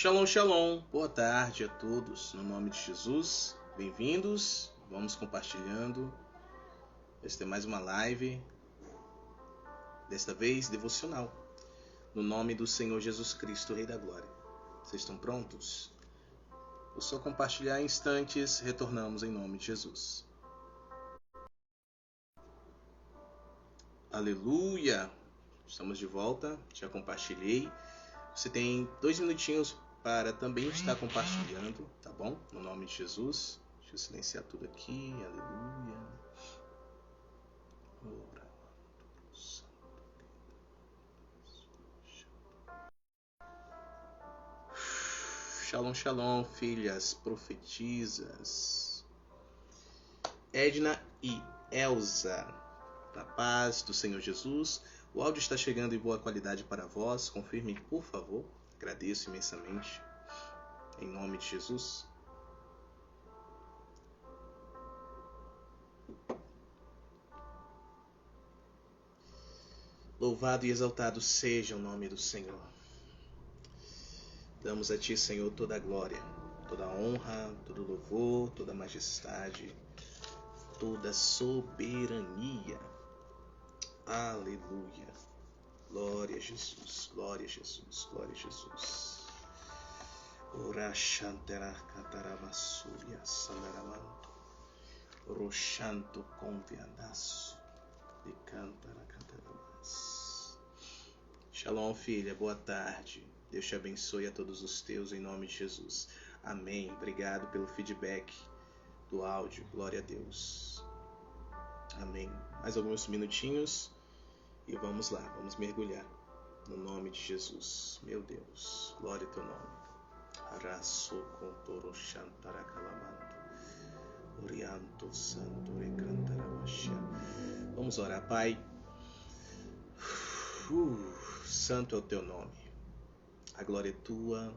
Shalom, shalom. Boa tarde a todos. No nome de Jesus, bem-vindos. Vamos compartilhando. Esta é mais uma live, desta vez devocional. No nome do Senhor Jesus Cristo, Rei da Glória. Vocês estão prontos? Vou só compartilhar em instantes, retornamos em nome de Jesus. Aleluia! Estamos de volta, já compartilhei. Você tem 2 minutinhos para também estar compartilhando, tá bom? No nome de Jesus. Deixa eu silenciar tudo aqui. Aleluia. Shalom, shalom, filhas profetisas. Edna e Elza, na paz do Senhor Jesus. O áudio está chegando em boa qualidade para vós. Confirme, por favor. Agradeço imensamente. Em nome de Jesus. Louvado e exaltado seja o nome do Senhor. Damos a Ti, Senhor, toda a glória, toda a honra, todo o louvor, toda a majestade, toda a soberania. Aleluia. Glória a Jesus, glória a Jesus, glória a Jesus. Ora shantera catarabassuria sanaramanto. Roshanto conviadaço de cantara cantarabas. Shalom, filha, boa tarde. Deus te abençoe a todos os teus em nome de Jesus. Amém. Obrigado pelo feedback do áudio. Glória a Deus. Amém. Mais alguns minutinhos. E vamos lá, vamos mergulhar no nome de Jesus. Meu Deus, glória ao teu nome. Araço contoro chantara calamanto. Orianto santo recantaramaxia. Vamos orar, Pai. Santo é o teu nome. A glória é tua,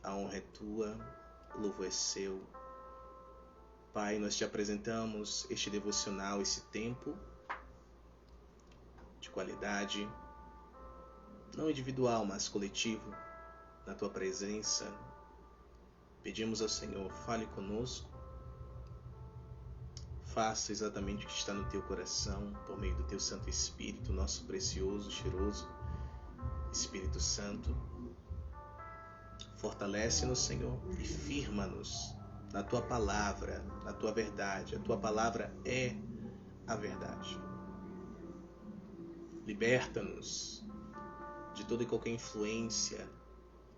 a honra é tua, o louvor é seu. Pai, nós te apresentamos este devocional, esse tempo de qualidade, não individual, mas coletivo, na tua presença. Pedimos ao Senhor, fale conosco, faça exatamente o que está no teu coração, por meio do teu Santo Espírito, nosso precioso, cheiroso Espírito Santo. Fortalece-nos, Senhor, e firma-nos na tua palavra, na tua verdade. A tua palavra é a verdade. Liberta-nos de toda e qualquer influência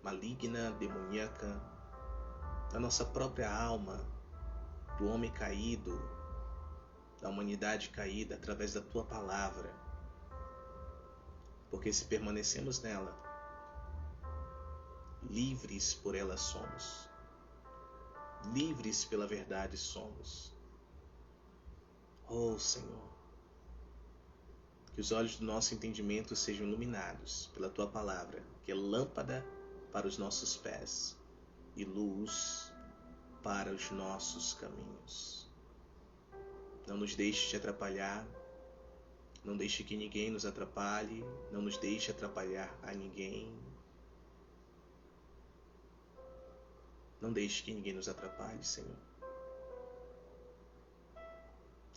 maligna, demoníaca, da nossa própria alma, do homem caído, da humanidade caída, através da tua palavra. Porque se permanecemos nela, livres por ela somos. Livres pela verdade somos. Oh, Senhor, que os olhos do nosso entendimento sejam iluminados pela tua palavra, que é lâmpada para os nossos pés e luz para os nossos caminhos. Não nos deixe te atrapalhar, não deixe que ninguém nos atrapalhe, não nos deixe atrapalhar a ninguém. Não deixe que ninguém nos atrapalhe, Senhor.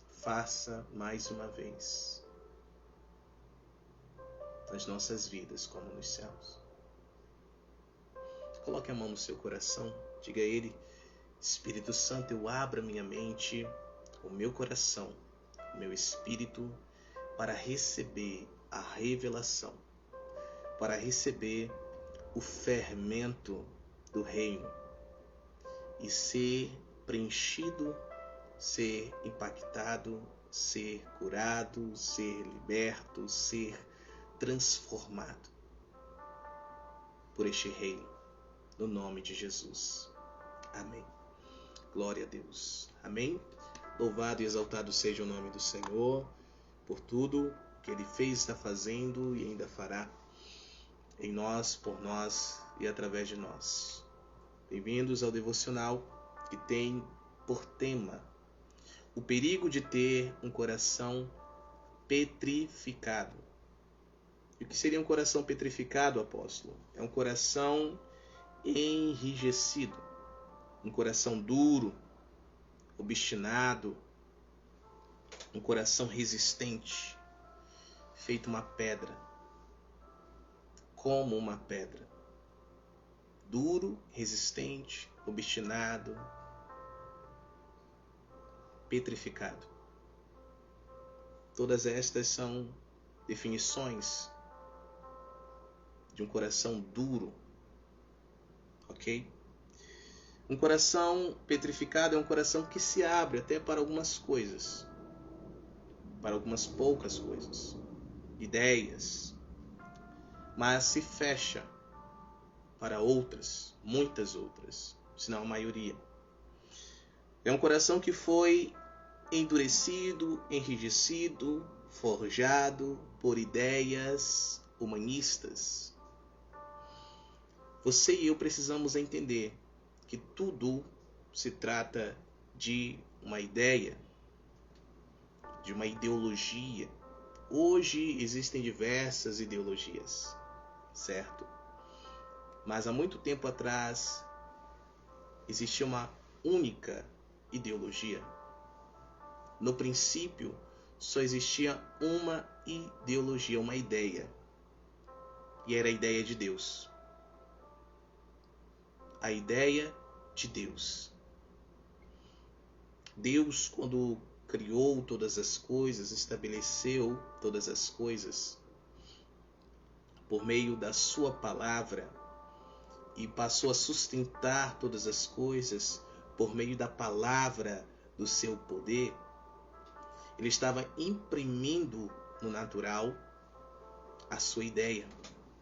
Faça mais uma vez nas nossas vidas como nos céus. Coloque a mão no seu coração, diga a Ele: Espírito Santo, eu abro a minha mente, o meu coração, o meu espírito, para receber a revelação, para receber o fermento do reino e ser preenchido, ser impactado, ser curado, ser liberto, ser transformado por este reino, no nome de Jesus. Amém. Glória a Deus. Amém. Louvado e exaltado seja o nome do Senhor por tudo que Ele fez, está fazendo e ainda fará em nós, por nós e através de nós. Bem-vindos ao devocional que tem por tema o perigo de ter um coração petrificado. E o que seria um coração petrificado, apóstolo? É um coração enrijecido, um coração duro, obstinado, um coração resistente, feito uma pedra, como uma pedra, duro, resistente, obstinado, petrificado. Todas estas são definições de um coração duro, ok? Um coração petrificado é um coração que se abre até para algumas coisas, para algumas poucas coisas, ideias, mas se fecha para outras, muitas outras, se não a maioria. É um coração que foi endurecido, enrijecido, forjado por ideias humanistas. Você e eu precisamos entender que tudo se trata de uma ideia, de uma ideologia. Hoje existem diversas ideologias, certo? Mas há muito tempo atrás existia uma única ideologia. No princípio, só existia uma ideologia, uma ideia. E era a ideia de Deus. A ideia de Deus. Deus, quando criou todas as coisas, estabeleceu todas as coisas por meio da sua palavra e passou a sustentar todas as coisas por meio da palavra do seu poder. Ele estava imprimindo no natural a sua ideia.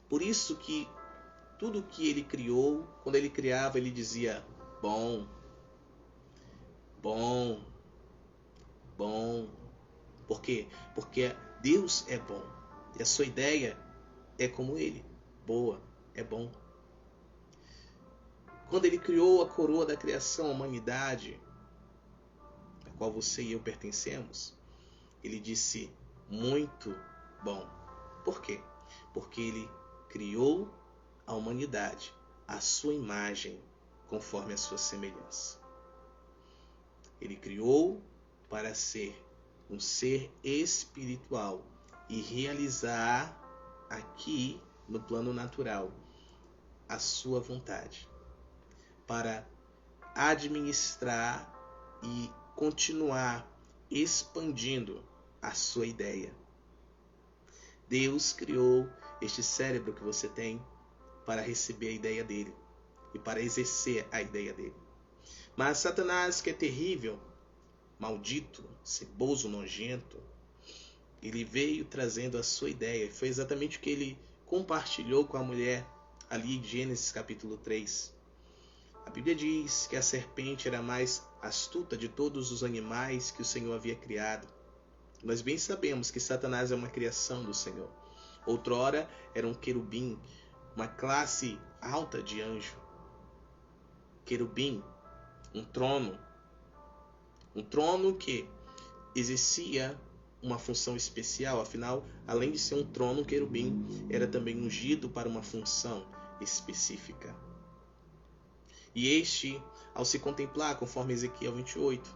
Por isso que tudo que ele criou, quando ele criava, ele dizia bom, bom, bom. Por quê? Porque Deus é bom. E a sua ideia é como ele, boa, é bom. Quando ele criou a coroa da criação, a humanidade, a qual você e eu pertencemos, ele disse muito bom. Por quê? Porque ele criou a humanidade, à sua imagem, conforme a sua semelhança. Ele criou para ser um ser espiritual e realizar aqui no plano natural a sua vontade, para administrar e continuar expandindo a sua ideia. Deus criou este cérebro que você tem para receber a ideia dele e para exercer a ideia dele. Mas Satanás, que é terrível, maldito, ceboso, nojento, ele veio trazendo a sua ideia. Foi exatamente o que ele compartilhou com a mulher ali em Gênesis capítulo 3. A Bíblia diz que a serpente era a mais astuta de todos os animais que o Senhor havia criado. Nós bem sabemos que Satanás é uma criação do Senhor. Outrora era um querubim, uma classe alta de anjo. Querubim, um trono que exercia uma função especial. Afinal, além de ser um trono, um querubim era também ungido para uma função específica. E este, ao se contemplar, conforme Ezequiel 28,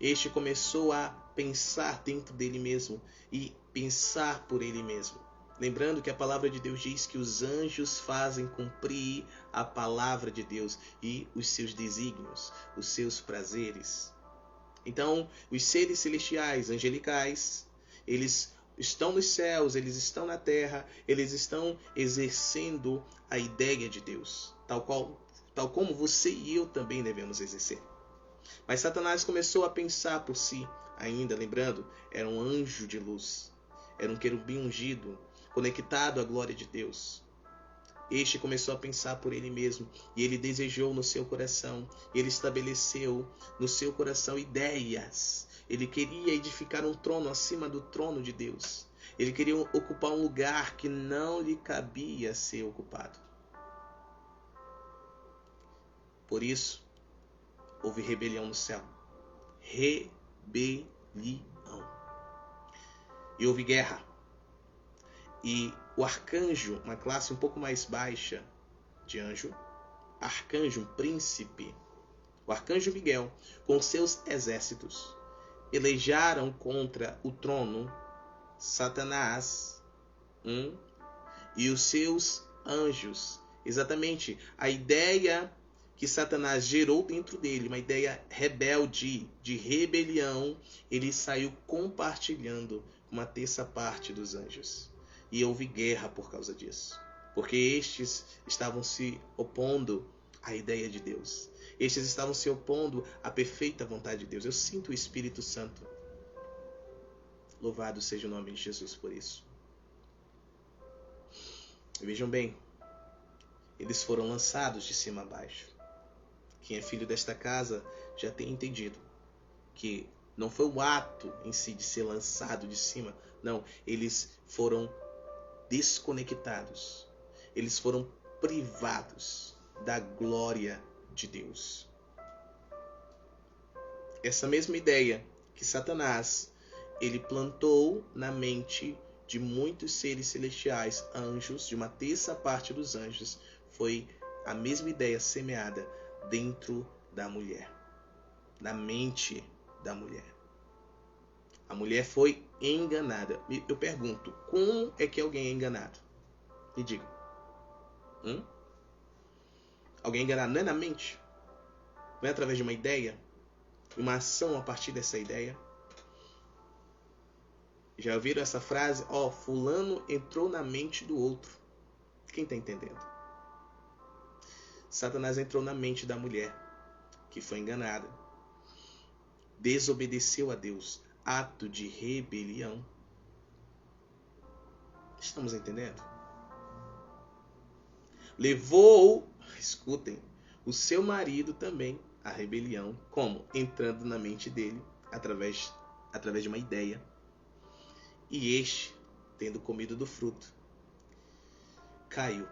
este começou a pensar dentro dele mesmo e pensar por ele mesmo. Lembrando que a palavra de Deus diz que os anjos fazem cumprir a palavra de Deus e os seus desígnios, os seus prazeres. Então, os seres celestiais, angelicais, eles estão nos céus, eles estão na terra, eles estão exercendo a ideia de Deus, tal como você e eu também devemos exercer. Mas Satanás começou a pensar por si, ainda lembrando, era um anjo de luz, era um querubim ungido, conectado à glória de Deus. Este começou a pensar por ele mesmo e ele desejou no seu coração, ele estabeleceu no seu coração ideias. Ele queria edificar um trono acima do trono de Deus. Ele queria ocupar um lugar que não lhe cabia ser ocupado. Por isso, houve rebelião no céu. Rebelião. E houve guerra. E o arcanjo, uma classe um pouco mais baixa de anjo, arcanjo, um príncipe, o arcanjo Miguel, com seus exércitos, pelejaram contra o trono, Satanás, e os seus anjos. Exatamente a ideia que Satanás gerou dentro dele, uma ideia rebelde, de rebelião, ele saiu compartilhando uma terça parte dos anjos. E houve guerra por causa disso, porque estes estavam se opondo à ideia de Deus. Estes estavam se opondo à perfeita vontade de Deus. Eu sinto o Espírito Santo. Louvado seja o nome de Jesus por isso. Vejam bem, eles foram lançados de cima a baixo. Quem é filho desta casa já tem entendido que não foi o ato em si de ser lançado de cima. Não, eles foram desconectados. Eles foram privados da glória de Deus. Essa mesma ideia que Satanás ele plantou na mente de muitos seres celestiais, anjos, de uma terça parte dos anjos, foi a mesma ideia semeada dentro da mulher, na mente da mulher. A mulher foi enganada. Eu pergunto, como é que alguém é enganado? Me diga. Alguém é enganado não é na mente? Não é através de uma ideia? Uma ação a partir dessa ideia? Já ouviram essa frase? Fulano entrou na mente do outro. Quem está entendendo? Satanás entrou na mente da mulher, que foi enganada. Desobedeceu a Deus. Ato de rebelião. Estamos entendendo? Levou, escutem, o seu marido também à rebelião. Como? Entrando na mente dele, através de uma ideia. E este, tendo comido do fruto, caiu.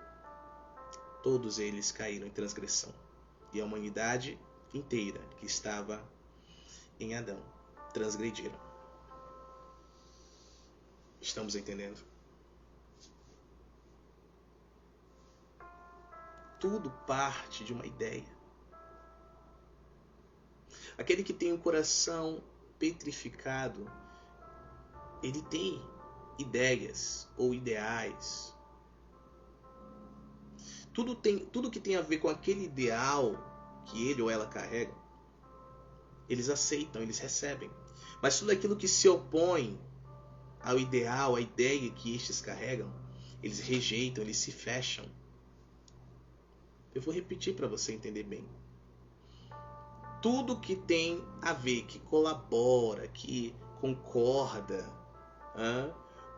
Todos eles caíram em transgressão. E a humanidade inteira que estava em Adão transgrediram. Estamos entendendo? Tudo parte de uma ideia. Aquele que tem um coração petrificado, ele tem ideias ou ideais. Tudo que tem a ver com aquele ideal que ele ou ela carrega, eles aceitam, eles recebem. Mas tudo aquilo que se opõe ao ideal, à ideia que estes carregam, eles rejeitam, eles se fecham. Eu vou repetir para você entender bem. Tudo que tem a ver, que colabora, que concorda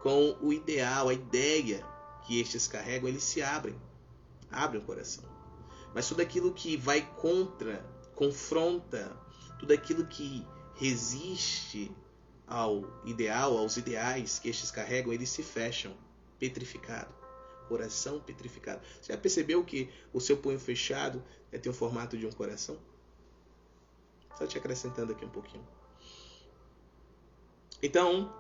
com o ideal, a ideia que estes carregam, eles se abrem o coração. Mas tudo aquilo que vai contra, confronta, tudo aquilo que resiste ao ideal, aos ideais que estes carregam, eles se fecham, petrificado, coração petrificado. Você já percebeu que o seu punho fechado tem o formato de um coração? Só te acrescentando aqui um pouquinho. Então,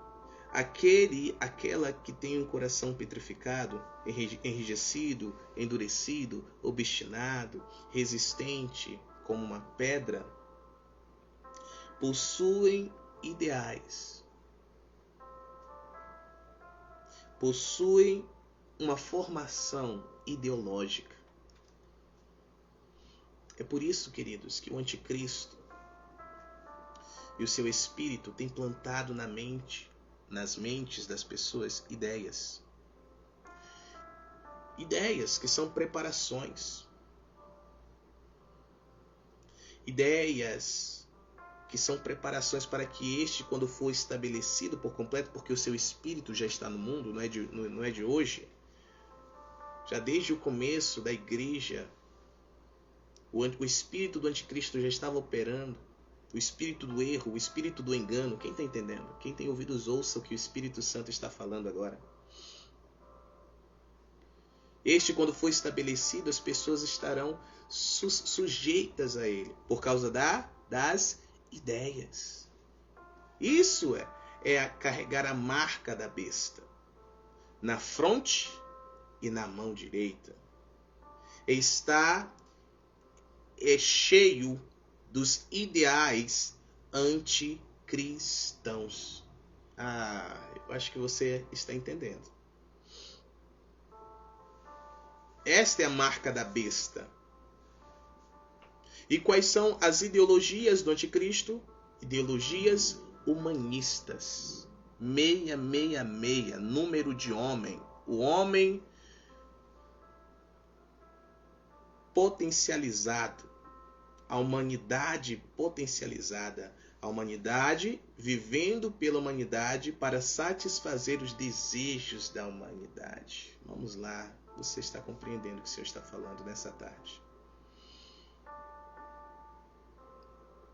aquela que tem um coração petrificado, enrijecido, endurecido, obstinado, resistente como uma pedra, possuem ideais, possuem uma formação ideológica. É por isso, queridos, que o anticristo e o seu espírito tem plantado nas mentes das pessoas, ideias que são preparações, ideias que são preparações para que este, quando for estabelecido por completo, porque o seu espírito já está no mundo, não é de hoje, já desde o começo da igreja, o espírito do anticristo já estava operando, o espírito do erro, o espírito do engano. Quem está entendendo? Quem tem ouvidos, ouça o que o Espírito Santo está falando agora. Este, quando for estabelecido, as pessoas estarão sujeitas a ele, por causa das ideias. Isso é carregar a marca da besta na fronte e na mão direita. está cheio dos ideais anticristãos. Eu acho que você está entendendo. Esta é a marca da besta. E quais são as ideologias do anticristo? Ideologias humanistas. 666, número de homem. O homem potencializado. A humanidade potencializada. A humanidade vivendo pela humanidade para satisfazer os desejos da humanidade. Vamos lá, você está compreendendo o que o Senhor está falando nessa tarde.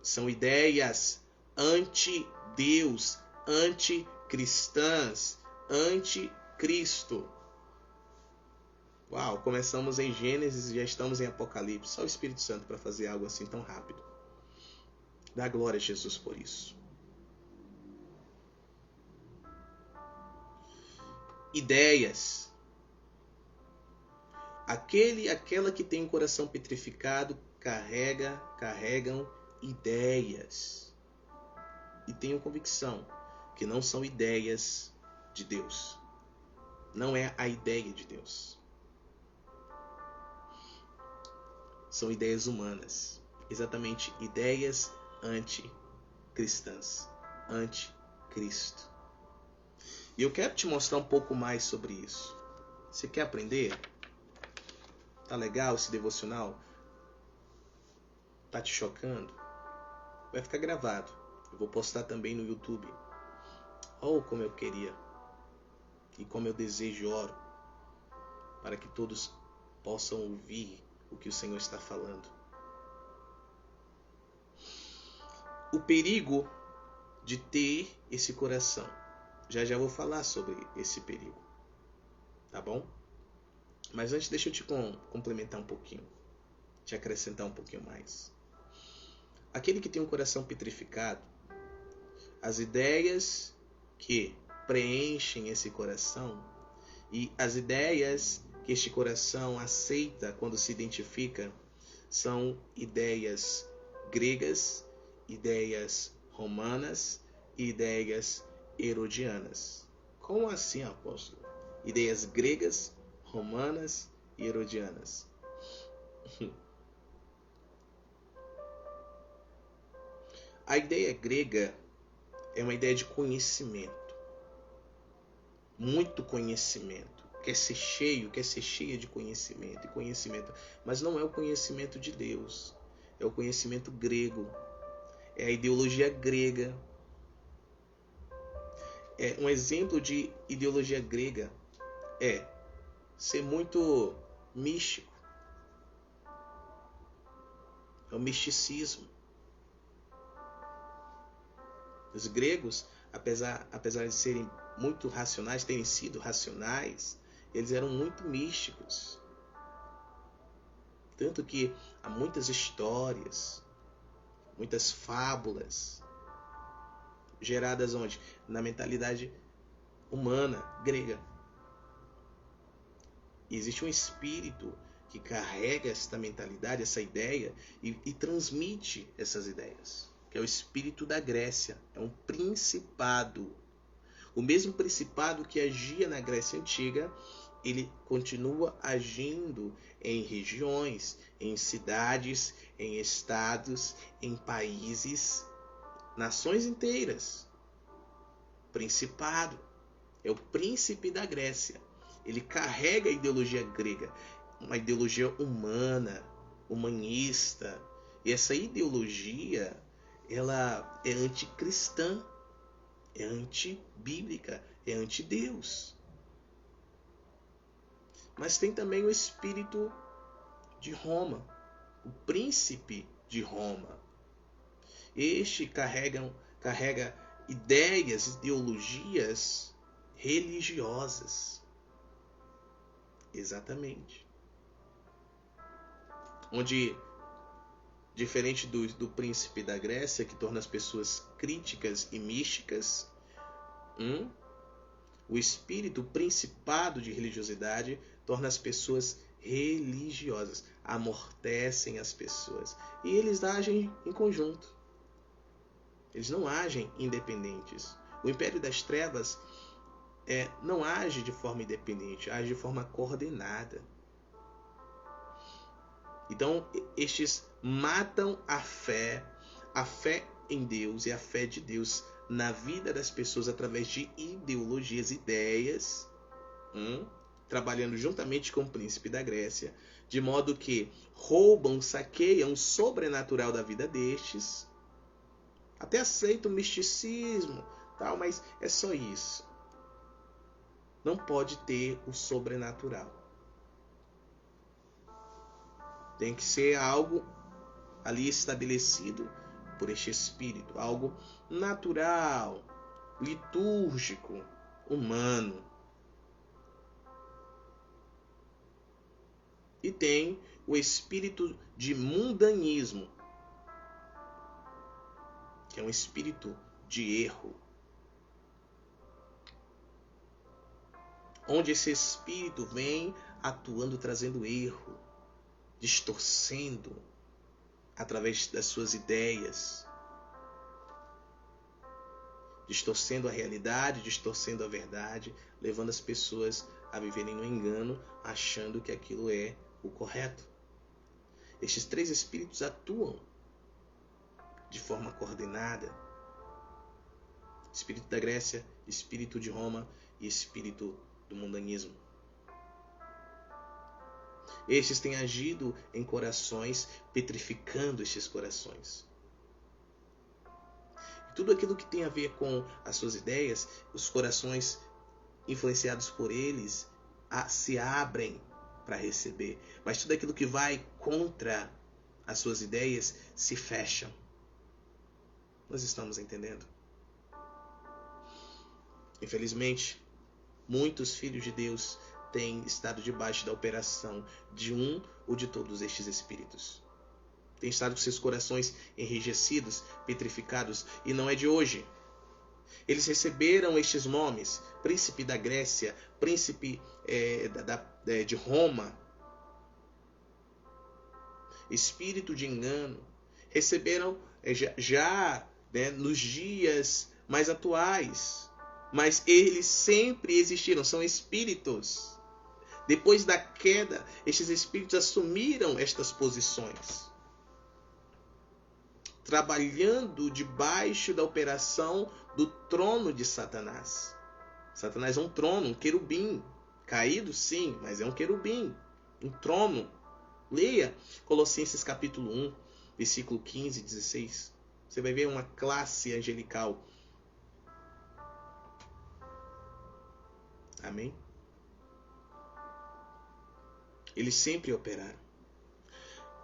São ideias anti-Deus, anticristãs, anticristo. Uau, começamos em Gênesis e já estamos em Apocalipse. Só o Espírito Santo para fazer algo assim tão rápido. Dá glória a Jesus por isso. Ideias. Aquela que tem um coração petrificado carregam ideias. E tenho convicção que não são ideias de Deus. Não é a ideia de Deus. São ideias humanas. Exatamente, ideias anticristãs, anticristo. E eu quero te mostrar um pouco mais sobre isso. Você quer aprender? Tá legal esse devocional? Tá te chocando? Vai ficar gravado. Eu vou postar também no YouTube. Oh, como eu queria e como eu desejo e oro para que todos possam ouvir o que o Senhor está falando. O perigo de ter esse coração. Já vou falar sobre esse perigo. Tá bom? Mas antes deixa eu te complementar um pouquinho. Te acrescentar um pouquinho mais. Aquele que tem um coração petrificado, as ideias que preenchem esse coração e as ideias que este coração aceita quando se identifica são ideias gregas, ideias romanas e ideias herodianas. Como assim, apóstolo? Ideias gregas, romanas e herodianas. A ideia grega é uma ideia de conhecimento. Muito conhecimento. Quer ser cheia de conhecimento e conhecimento. Mas não é o conhecimento de Deus. É o conhecimento grego. É a ideologia grega. Um exemplo de ideologia grega é ser muito místico. É o misticismo. Os gregos, apesar de serem muito racionais, terem sido racionais, eles eram muito místicos. Tanto que há muitas histórias, muitas fábulas geradas onde? Na mentalidade humana, grega. E existe um espírito que carrega esta mentalidade, essa ideia e transmite essas ideias, que é o espírito da Grécia. É um principado. O mesmo principado que agia na Grécia Antiga, ele continua agindo em regiões, em cidades, em estados, em países, nações inteiras. Principado. É o príncipe da Grécia. Ele carrega a ideologia grega, uma ideologia humana, humanista. E essa ideologia, ela é anticristã, é antibíblica, é antideus. Mas tem também o espírito de Roma, o príncipe de Roma. Este carrega ideias, ideologias religiosas. Exatamente. Onde, diferente do príncipe da Grécia, que torna as pessoas críticas e místicas, o espírito, o principado de religiosidade, torna as pessoas religiosas, amortecem as pessoas. E eles agem em conjunto. Eles não agem independentes. O império das trevas não age de forma independente, age de forma coordenada. Então, estes matam a fé em Deus e a fé de Deus na vida das pessoas através de ideologias, ideias, trabalhando juntamente com o príncipe da Grécia, de modo que roubam, saqueiam o sobrenatural da vida destes, até aceitam o misticismo, tal, mas é só isso. Não pode ter o sobrenatural. Tem que ser algo ali estabelecido por este Espírito, algo natural, litúrgico, humano. E tem o espírito de mundanismo, que é um espírito de erro, onde esse espírito vem atuando, trazendo erro, distorcendo através das suas ideias, distorcendo a realidade, distorcendo a verdade, levando as pessoas a viverem no engano, achando que aquilo é o correto. Estes três espíritos atuam de forma coordenada. Espírito da Grécia, espírito de Roma e espírito do mundanismo. Estes têm agido em corações, petrificando estes corações. E tudo aquilo que tem a ver com as suas ideias, os corações influenciados por eles se abrem para receber. Mas tudo aquilo que vai contra as suas ideias se fecham. Nós estamos entendendo? Infelizmente, muitos filhos de Deus têm estado debaixo da operação de um ou de todos estes espíritos. Têm estado com seus corações enrijecidos, petrificados, e não é de hoje. Eles receberam estes nomes: príncipe da Grécia, príncipe de Roma, espírito de engano. Receberam já nos dias mais atuais, mas eles sempre existiram, são espíritos. Depois da queda, estes espíritos assumiram estas posições, trabalhando debaixo da operação do trono de Satanás. Satanás é um trono, um querubim, caído sim, mas é um querubim, um trono. Leia Colossenses capítulo 1, versículo 15 e 16. Você vai ver uma classe angelical. Amém? Eles sempre operaram.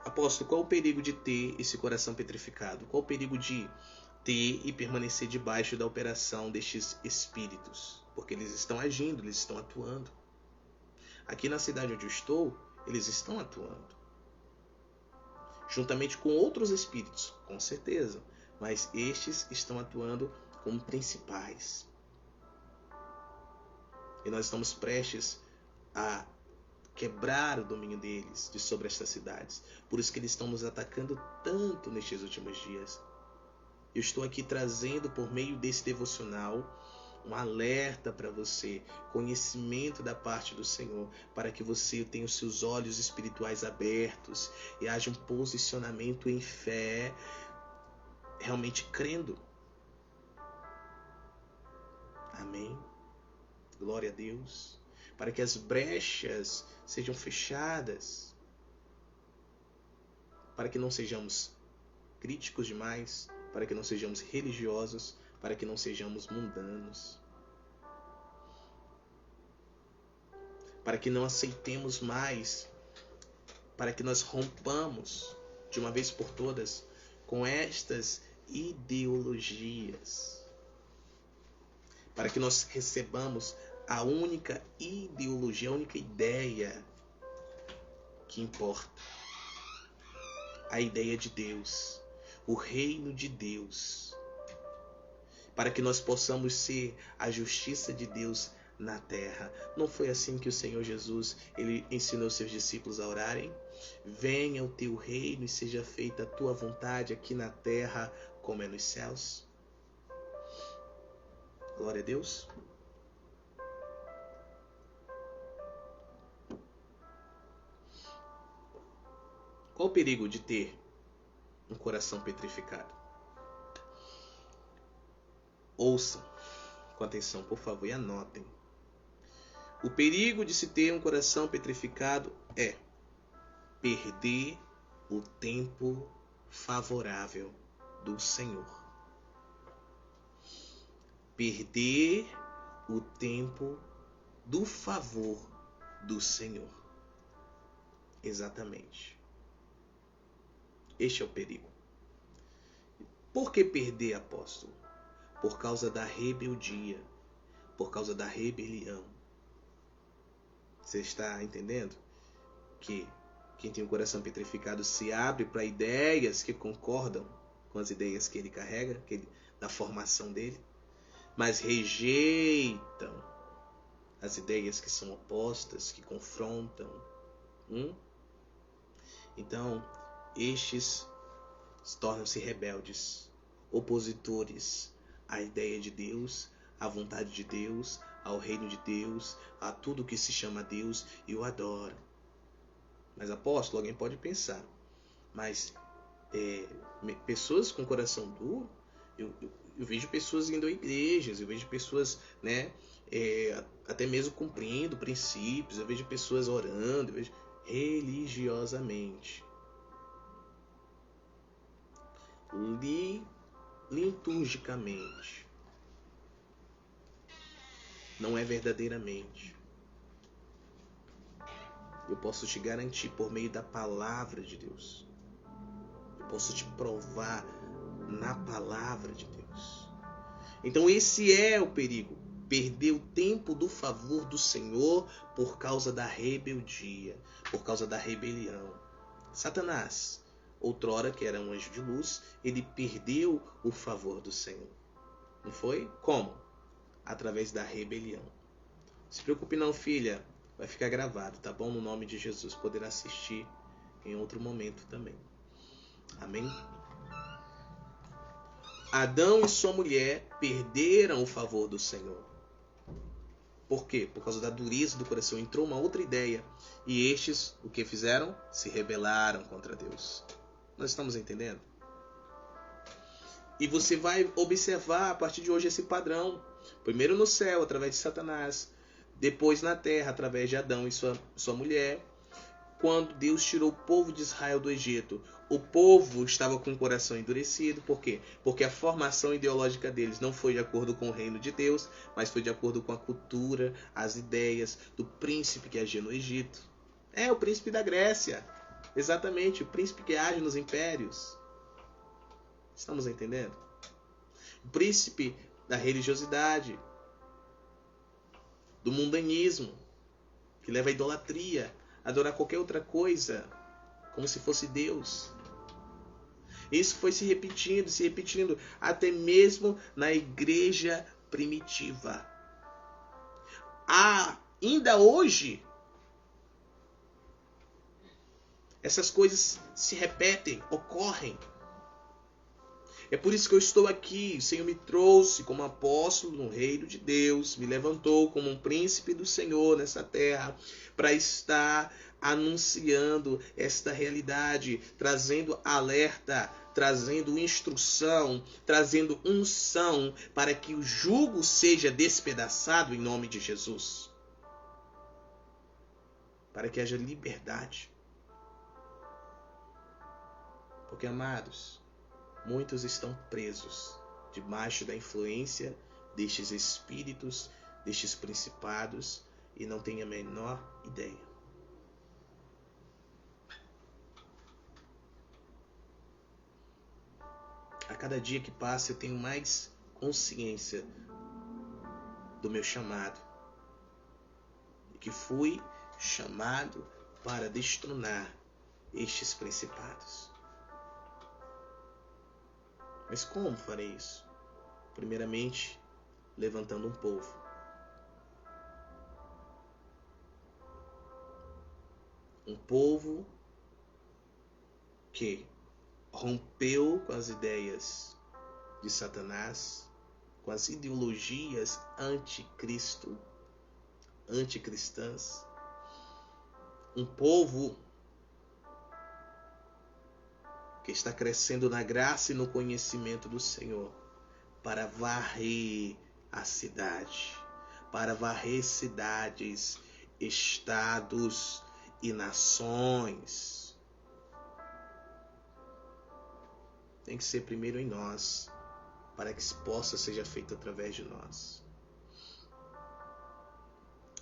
Apóstolo, qual o perigo de ter esse coração petrificado? Qual o perigo de ter e permanecer debaixo da operação destes espíritos? Porque eles estão agindo, eles estão atuando. Aqui na cidade onde eu estou, eles estão atuando. Juntamente com outros espíritos, com certeza. Mas estes estão atuando como principais. E nós estamos prestes a quebrar o domínio deles de sobre estas cidades. Por isso que eles estão nos atacando tanto nestes últimos dias. Eu estou aqui trazendo por meio desse devocional um alerta para você, conhecimento da parte do Senhor, para que você tenha os seus olhos espirituais abertos e haja um posicionamento em fé, realmente crendo. Amém? Glória a Deus. Para que as brechas sejam fechadas, para que não sejamos críticos demais, para que não sejamos religiosos, para que não sejamos mundanos, para que não aceitemos mais, para que nós rompamos de uma vez por todas com estas ideologias, para que nós recebamos a única ideologia, a única ideia que importa, a ideia de Deus, o reino de Deus, para que nós possamos ser a justiça de Deus na terra. Não foi assim que o Senhor Jesus ele ensinou seus discípulos a orarem? Venha o teu reino e seja feita a tua vontade aqui na terra como é nos céus. Glória a Deus. Qual o perigo de ter um coração petrificado? Ouçam com atenção, por favor, e anotem. O perigo de se ter um coração petrificado é perder o tempo favorável do Senhor. Perder o tempo do favor do Senhor. Exatamente. Este é o perigo. Por que perder, apóstolo? Por causa da rebeldia, por causa da rebelião. Você está entendendo? Que quem tem o coração petrificado se abre para ideias que concordam com as ideias que ele carrega, da formação dele, mas rejeitam as ideias que são opostas, que confrontam. Então, estes tornam-se rebeldes, opositores à ideia de Deus, à vontade de Deus, ao reino de Deus, a tudo que se chama Deus, e o adoram. Mas, apóstolo, alguém pode pensar, mas pessoas com coração duro, eu vejo pessoas indo a igrejas, eu vejo pessoas, até mesmo cumprindo princípios, eu vejo pessoas orando, eu vejo religiosamente, liturgicamente, não é verdadeiramente. Eu posso te garantir por meio da palavra de Deus. Eu posso te provar na palavra de Deus. Então esse é o perigo. Perder o tempo do favor do Senhor por causa da rebeldia, por causa da rebelião. Satanás, outrora que era um anjo de luz, ele perdeu o favor do Senhor. Não foi? Como? Através da rebelião. Não se preocupe não, filha. Vai ficar gravado, tá bom? No nome de Jesus. Poderá assistir em outro momento também. Amém? Adão e sua mulher perderam o favor do Senhor. Por quê? Por causa da dureza do coração. Entrou uma outra ideia. E estes, o que fizeram? Se rebelaram contra Deus. Nós estamos entendendo? E você vai observar a partir de hoje esse padrão. Primeiro no céu, através de Satanás. Depois na terra, através de Adão e sua mulher. Quando Deus tirou o povo de Israel do Egito, o povo estava com o coração endurecido. Por quê? Porque a formação ideológica deles não foi de acordo com o reino de Deus, mas foi de acordo com a cultura, as ideias do príncipe que agia no Egito. É, o príncipe da Grécia. Exatamente, o príncipe que age nos impérios. Estamos entendendo? O príncipe da religiosidade, do mundanismo, que leva à idolatria, a adorar qualquer outra coisa, como se fosse Deus. Isso foi se repetindo, até mesmo na igreja primitiva. Ainda hoje, essas coisas se repetem, ocorrem. É por isso que eu estou aqui. O Senhor me trouxe como apóstolo no reino de Deus, me levantou como um príncipe do Senhor nessa terra, para estar anunciando esta realidade, trazendo alerta, trazendo instrução, trazendo unção, para que o jugo seja despedaçado em nome de Jesus. Para que haja liberdade. Porque, amados, muitos estão presos debaixo da influência destes espíritos, destes principados, e não têm a menor ideia. A cada dia que passa eu tenho mais consciência do meu chamado. E que fui chamado para destronar estes principados. Mas como farei isso? Primeiramente, levantando um povo. Um povo que rompeu com as ideias de Satanás, com as ideologias anticristo, anticristãs. Um povo que está crescendo na graça e no conhecimento do Senhor, para varrer a cidade, para varrer cidades, estados e nações. Tem que ser primeiro em nós, para que possa seja feito através de nós.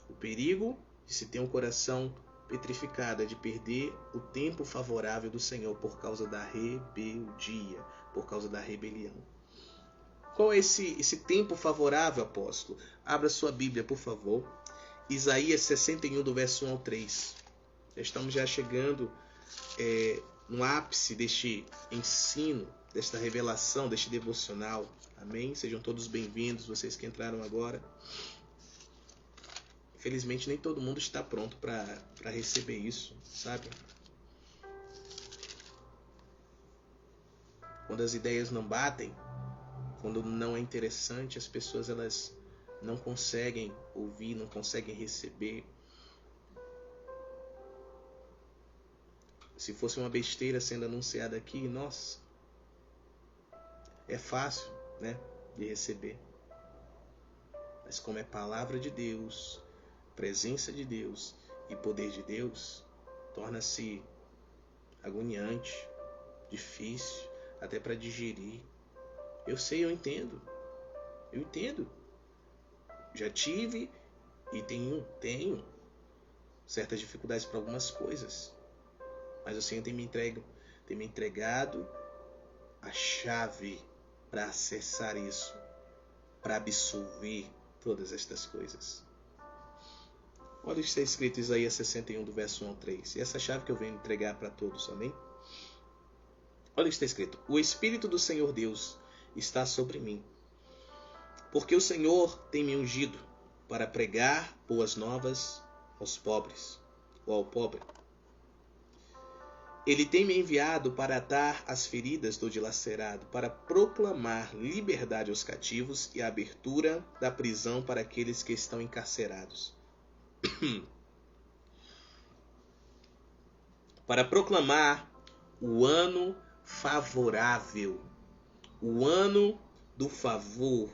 O perigo de se ter um coração petrificado é de perder o tempo favorável do Senhor por causa da rebeldia, por causa da rebelião. Qual é esse tempo favorável, apóstolo? Abra sua Bíblia, por favor. Isaías 61, do verso 1 ao 3. Estamos já chegando no ápice deste ensino, desta revelação, deste devocional. Amém? Sejam todos bem-vindos, vocês que entraram agora. Infelizmente, nem todo mundo está pronto para receber isso, sabe? Quando as ideias não batem, quando não é interessante, as pessoas elas não conseguem ouvir, não conseguem receber. Se fosse uma besteira sendo anunciada aqui, nossa, é fácil, né, de receber. Mas como é palavra de Deus, presença de Deus e poder de Deus, torna-se agoniante, difícil, até para digerir. Eu sei, eu entendo. Já tive e tenho certas dificuldades para algumas coisas. Mas o Senhor tem me entregado a chave para acessar isso, para absorver todas estas coisas. Olha o que está escrito em Isaías 61, do verso 1 ao 3. E essa chave que eu venho entregar para todos, amém? Olha o que está escrito. O Espírito do Senhor Deus está sobre mim, porque o Senhor tem me ungido para pregar boas novas aos pobres, ou ao pobre. Ele tem me enviado para atar as feridas do dilacerado, para proclamar liberdade aos cativos e a abertura da prisão para aqueles que estão encarcerados. Para proclamar o ano favorável, o ano do favor,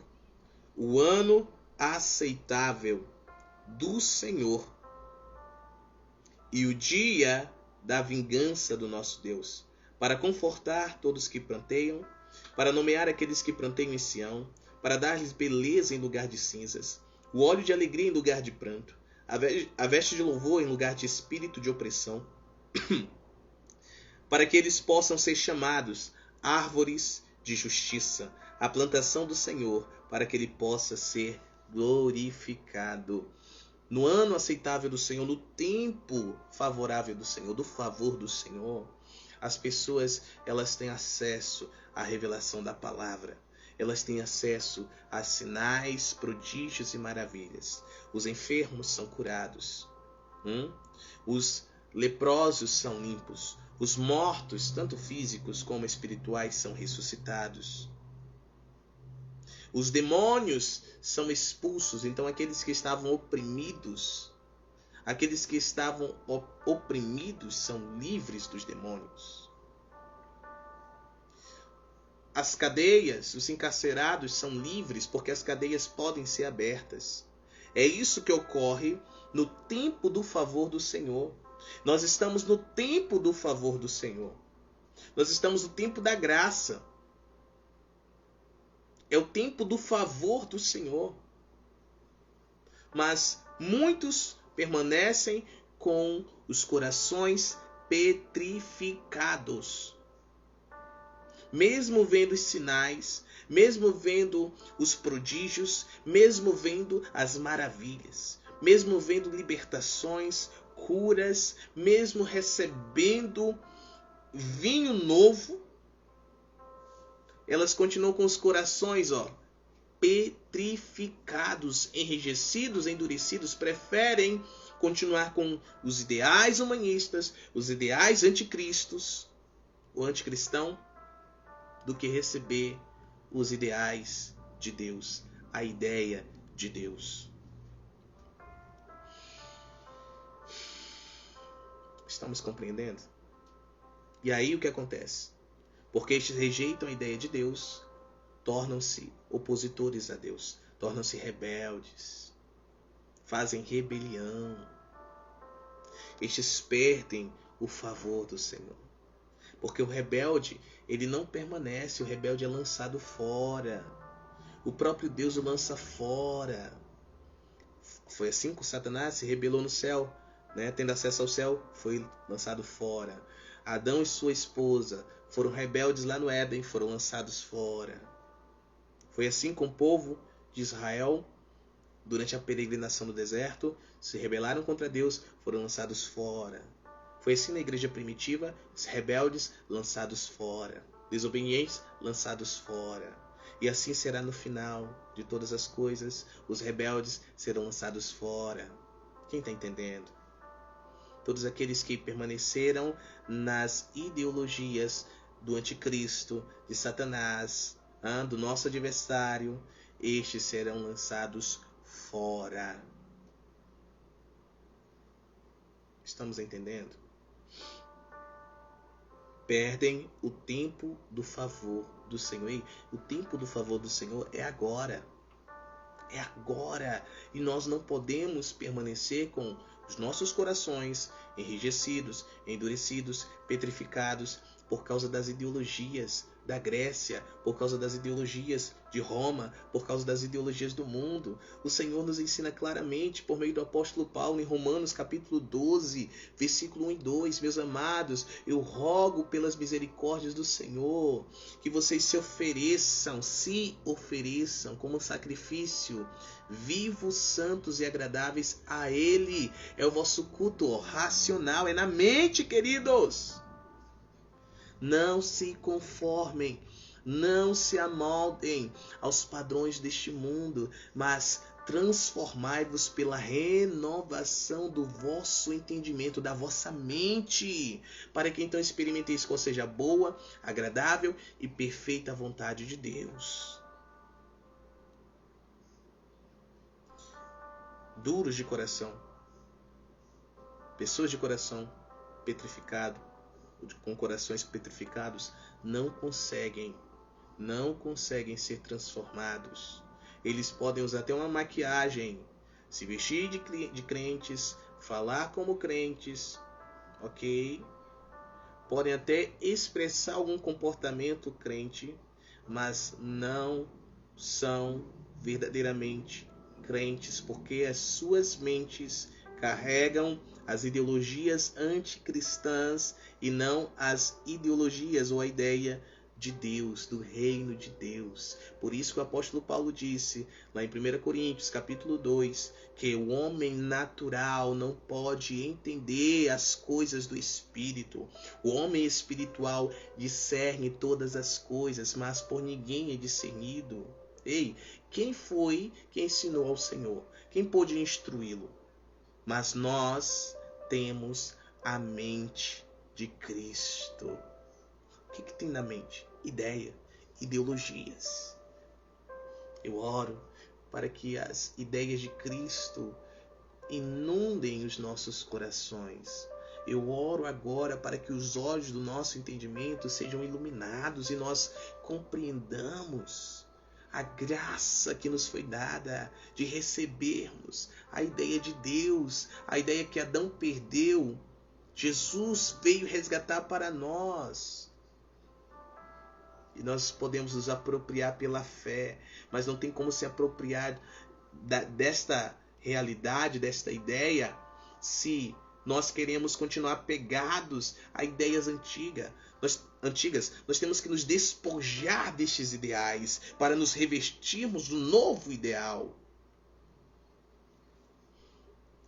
o ano aceitável do Senhor e o dia da vingança do nosso Deus, para confortar todos que planteiam, para nomear aqueles que planteiam em Sião, para dar-lhes beleza em lugar de cinzas, o óleo de alegria em lugar de pranto, a veste de louvor em lugar de espírito de opressão, para que eles possam ser chamados árvores de justiça, a plantação do Senhor, para que ele possa ser glorificado. No ano aceitável do Senhor, no tempo favorável do Senhor, do favor do Senhor, as pessoas elas têm acesso à revelação da palavra. Elas têm acesso a sinais, prodígios e maravilhas. Os enfermos são curados. Os leprosos são limpos. Os mortos, tanto físicos como espirituais, são ressuscitados. Os demônios são expulsos. Então aqueles que estavam oprimidos, são livres dos demônios. As cadeias, os encarcerados são livres porque as cadeias podem ser abertas. É isso que ocorre no tempo do favor do Senhor. Nós estamos no tempo do favor do Senhor. Nós estamos no tempo da graça. É o tempo do favor do Senhor. Mas muitos permanecem com os corações petrificados. Mesmo vendo os sinais, mesmo vendo os prodígios, mesmo vendo as maravilhas, mesmo vendo libertações, curas, mesmo recebendo vinho novo, elas continuam com os corações, petrificados, enrijecidos, endurecidos, preferem continuar com os ideais humanistas, os ideais anticristos, o anticristão, do que receber os ideais de Deus, a ideia de Deus. Estamos compreendendo? E aí o que acontece? Porque estes rejeitam a ideia de Deus, tornam-se opositores a Deus, tornam-se rebeldes, fazem rebelião. Estes perdem o favor do Senhor. Porque o rebelde, ele não permanece, o rebelde é lançado fora. O próprio Deus o lança fora. Foi assim que o Satanás se rebelou no céu, né? Tendo acesso ao céu, foi lançado fora. Adão e sua esposa foram rebeldes lá no Éden, foram lançados fora. Foi assim com o povo de Israel, durante a peregrinação no deserto, se rebelaram contra Deus, foram lançados fora. Foi assim na igreja primitiva, os rebeldes lançados fora, desobedientes lançados fora. E assim será no final de todas as coisas, os rebeldes serão lançados fora. Quem está entendendo? Todos aqueles que permaneceram nas ideologias do anticristo, de Satanás, do nosso adversário, estes serão lançados fora. Estamos entendendo? Perdem o tempo do favor do Senhor. E o tempo do favor do Senhor é agora. É agora. E nós não podemos permanecer com os nossos corações enrijecidos, endurecidos, petrificados por causa das ideologias da Grécia, por causa das ideologias de Roma, por causa das ideologias do mundo. O Senhor nos ensina claramente por meio do apóstolo Paulo em Romanos capítulo 12, versículo 1 e 2. Meus amados, eu rogo pelas misericórdias do Senhor que vocês se ofereçam como sacrifício vivos, santos e agradáveis a Ele. É o vosso culto racional, é na mente, queridos. Não se conformem, não se amoldem aos padrões deste mundo, mas transformai-vos pela renovação do vosso entendimento, da vossa mente, para que então experimenteis qual seja a boa, agradável e perfeita vontade de Deus. Duros de coração, pessoas de coração petrificado, com corações petrificados, não conseguem ser transformados. Eles podem usar até uma maquiagem, se vestir de crentes, falar como crentes, ok? Podem até expressar algum comportamento crente, mas não são verdadeiramente crentes, porque as suas mentes carregam as ideologias anticristãs e não as ideologias ou a ideia de Deus, do reino de Deus. Por isso que o apóstolo Paulo disse, lá em 1 Coríntios capítulo 2, que o homem natural não pode entender as coisas do Espírito. O homem espiritual discerne todas as coisas, mas por ninguém é discernido. Ei, quem foi que ensinou ao Senhor? Quem pôde instruí-lo? Mas nós temos a mente de Cristo. O que tem na mente? Ideia, ideologias. Eu oro para que as ideias de Cristo inundem os nossos corações. Eu oro agora para que os olhos do nosso entendimento sejam iluminados e nós compreendamos a graça que nos foi dada de recebermos a ideia de Deus, a ideia que Adão perdeu. Jesus veio resgatar para nós. E nós podemos nos apropriar pela fé, mas não tem como se apropriar desta realidade, desta ideia, se nós queremos continuar pegados a ideias antigas. Nós temos que nos despojar destes ideais para nos revestirmos do novo ideal.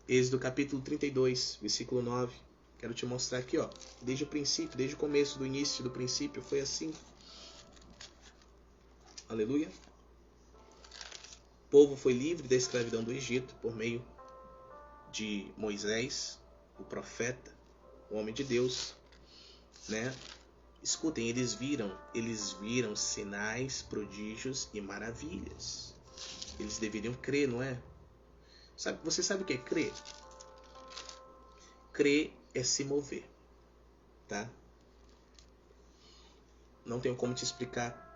Êxodo capítulo 32, versículo 9. Quero te mostrar aqui, desde o princípio, desde o começo, do início, do princípio, foi assim. Aleluia. O povo foi livre da escravidão do Egito por meio de Moisés, o profeta, o homem de Deus, né? Escutem, eles viram sinais, prodígios e maravilhas. Eles deveriam crer, não é? Você sabe o que é crer? Crer é se mover, tá? Não tenho como te explicar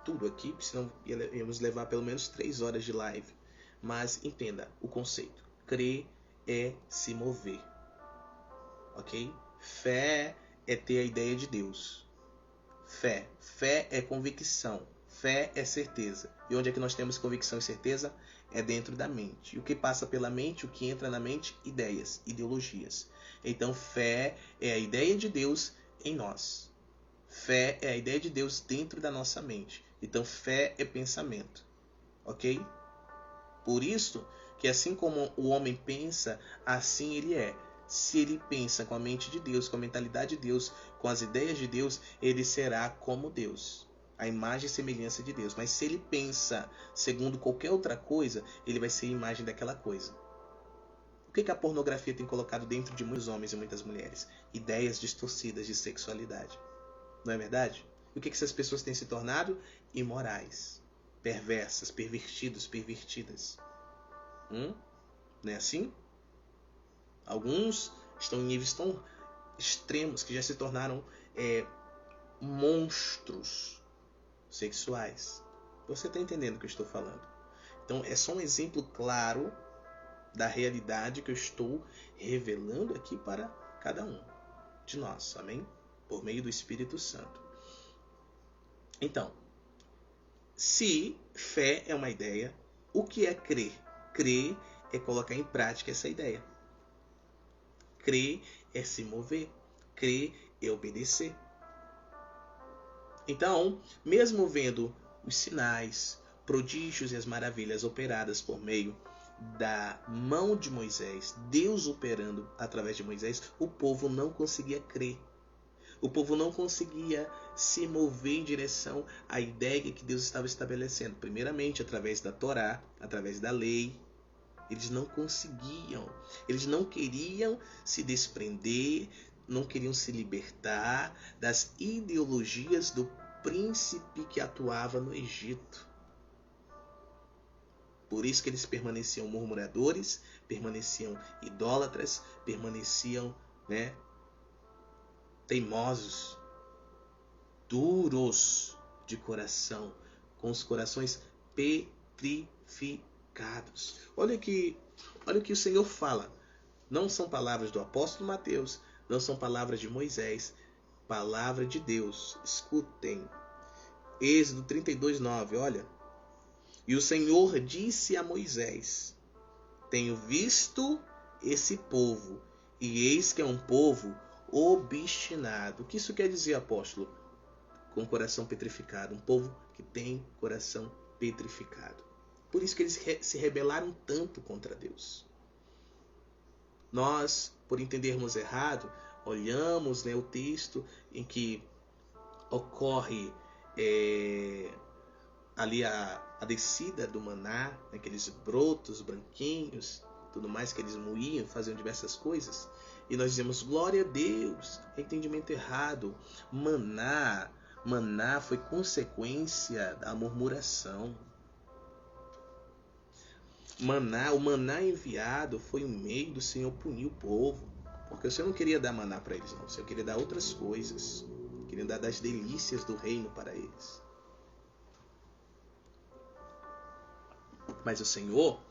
tudo aqui, senão íamos levar pelo menos 3 horas de live. Mas entenda o conceito. Crer é se mover, ok? Fé é ter a ideia de Deus. Fé é convicção. Fé é certeza. E onde é que nós temos convicção e certeza? É dentro da mente. E o que passa pela mente, o que entra na mente? Ideias, ideologias. Então, fé é a ideia de Deus em nós. Fé é a ideia de Deus dentro da nossa mente. Então, fé é pensamento. Ok? Por isso que assim como o homem pensa, assim ele é. Se ele pensa com a mente de Deus, com a mentalidade de Deus, com as ideias de Deus, ele será como Deus. A imagem e semelhança de Deus. Mas se ele pensa segundo qualquer outra coisa, ele vai ser a imagem daquela coisa. O que a pornografia tem colocado dentro de muitos homens e muitas mulheres? Ideias distorcidas de sexualidade. Não é verdade? E o que essas pessoas têm se tornado? Imorais, perversas, pervertidos, pervertidas. Não é assim? Alguns estão em níveis tão extremos que já se tornaram monstros sexuais. Você está entendendo o que eu estou falando? Então é só um exemplo claro da realidade que eu estou revelando aqui para cada um de nós, amém? Por meio do Espírito Santo. Então, se fé é uma ideia, o que é crer? Crer é colocar em prática essa ideia. Crer é se mover. Crer é obedecer. Então, mesmo vendo os sinais, prodígios e as maravilhas operadas por meio da mão de Moisés, Deus operando através de Moisés, o povo não conseguia crer. O povo não conseguia se mover em direção à ideia que Deus estava estabelecendo. Primeiramente, através da Torá, através da lei. Eles não conseguiam. Eles não queriam se desprender, não queriam se libertar das ideologias do príncipe que atuava no Egito. Por isso que eles permaneciam murmuradores, permaneciam idólatras, permaneciam, teimosos, duros de coração, com os corações petrificados. Olha o que o Senhor fala. Não são palavras do apóstolo Mateus, não são palavras de Moisés, palavra de Deus. Escutem. Êxodo 32:9, olha. E o Senhor disse a Moisés: tenho visto esse povo, e eis que é um povo obstinado. O que isso quer dizer, apóstolo? Com coração petrificado. Um povo que tem coração petrificado. Por isso que eles se rebelaram tanto contra Deus. Nós, por entendermos errado, olhamos o texto em que ocorre ali a descida do maná, aqueles brotos branquinhos, tudo mais que eles moíam, faziam diversas coisas. E nós dizemos, glória a Deus, entendimento errado. Maná foi consequência da murmuração. O maná enviado foi um meio do Senhor punir o povo. Porque o Senhor não queria dar maná para eles, não. O Senhor queria dar outras coisas. Queria dar das delícias do reino para eles. Mas o Senhor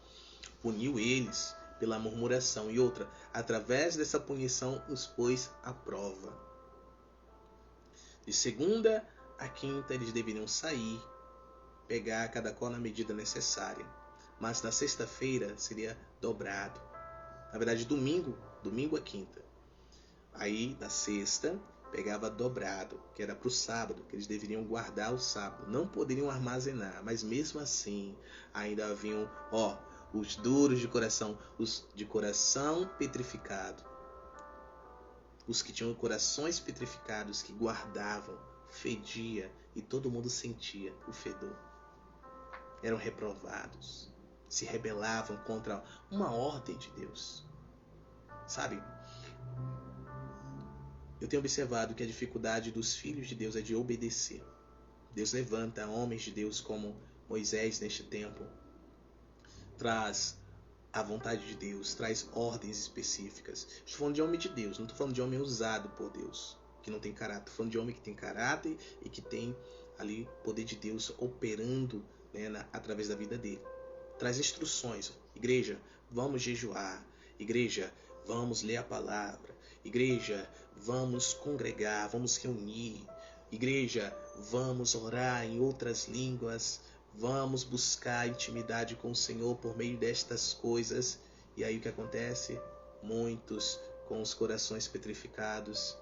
puniu eles pela murmuração. E outra, através dessa punição, os pôs à prova. De segunda a quinta, eles deveriam sair, pegar cada qual na medida necessária. Mas na sexta-feira seria dobrado. Na verdade, domingo a quinta. Aí, na sexta, pegava dobrado, que era para o sábado, que eles deveriam guardar o sábado. Não poderiam armazenar, mas mesmo assim, ainda haviam, os duros de coração, os de coração petrificado. Os que tinham corações petrificados, que guardavam, fedia, e todo mundo sentia o fedor. Eram reprovados, se rebelavam contra uma ordem de Deus. Sabe? Eu tenho observado que a dificuldade dos filhos de Deus é de obedecer. Deus levanta homens de Deus como Moisés neste tempo. Traz a vontade de Deus, traz ordens específicas. Estou falando de homem de Deus, não estou falando de homem usado por Deus, que não tem caráter. Estou falando de homem que tem caráter e que tem ali o poder de Deus operando, né, através da vida dele. Traz instruções. Igreja, vamos jejuar. Igreja, vamos ler a palavra. Igreja, vamos congregar, vamos reunir. Igreja, vamos orar em outras línguas. Vamos buscar intimidade com o Senhor por meio destas coisas. E aí o que acontece? Muitos com os corações petrificados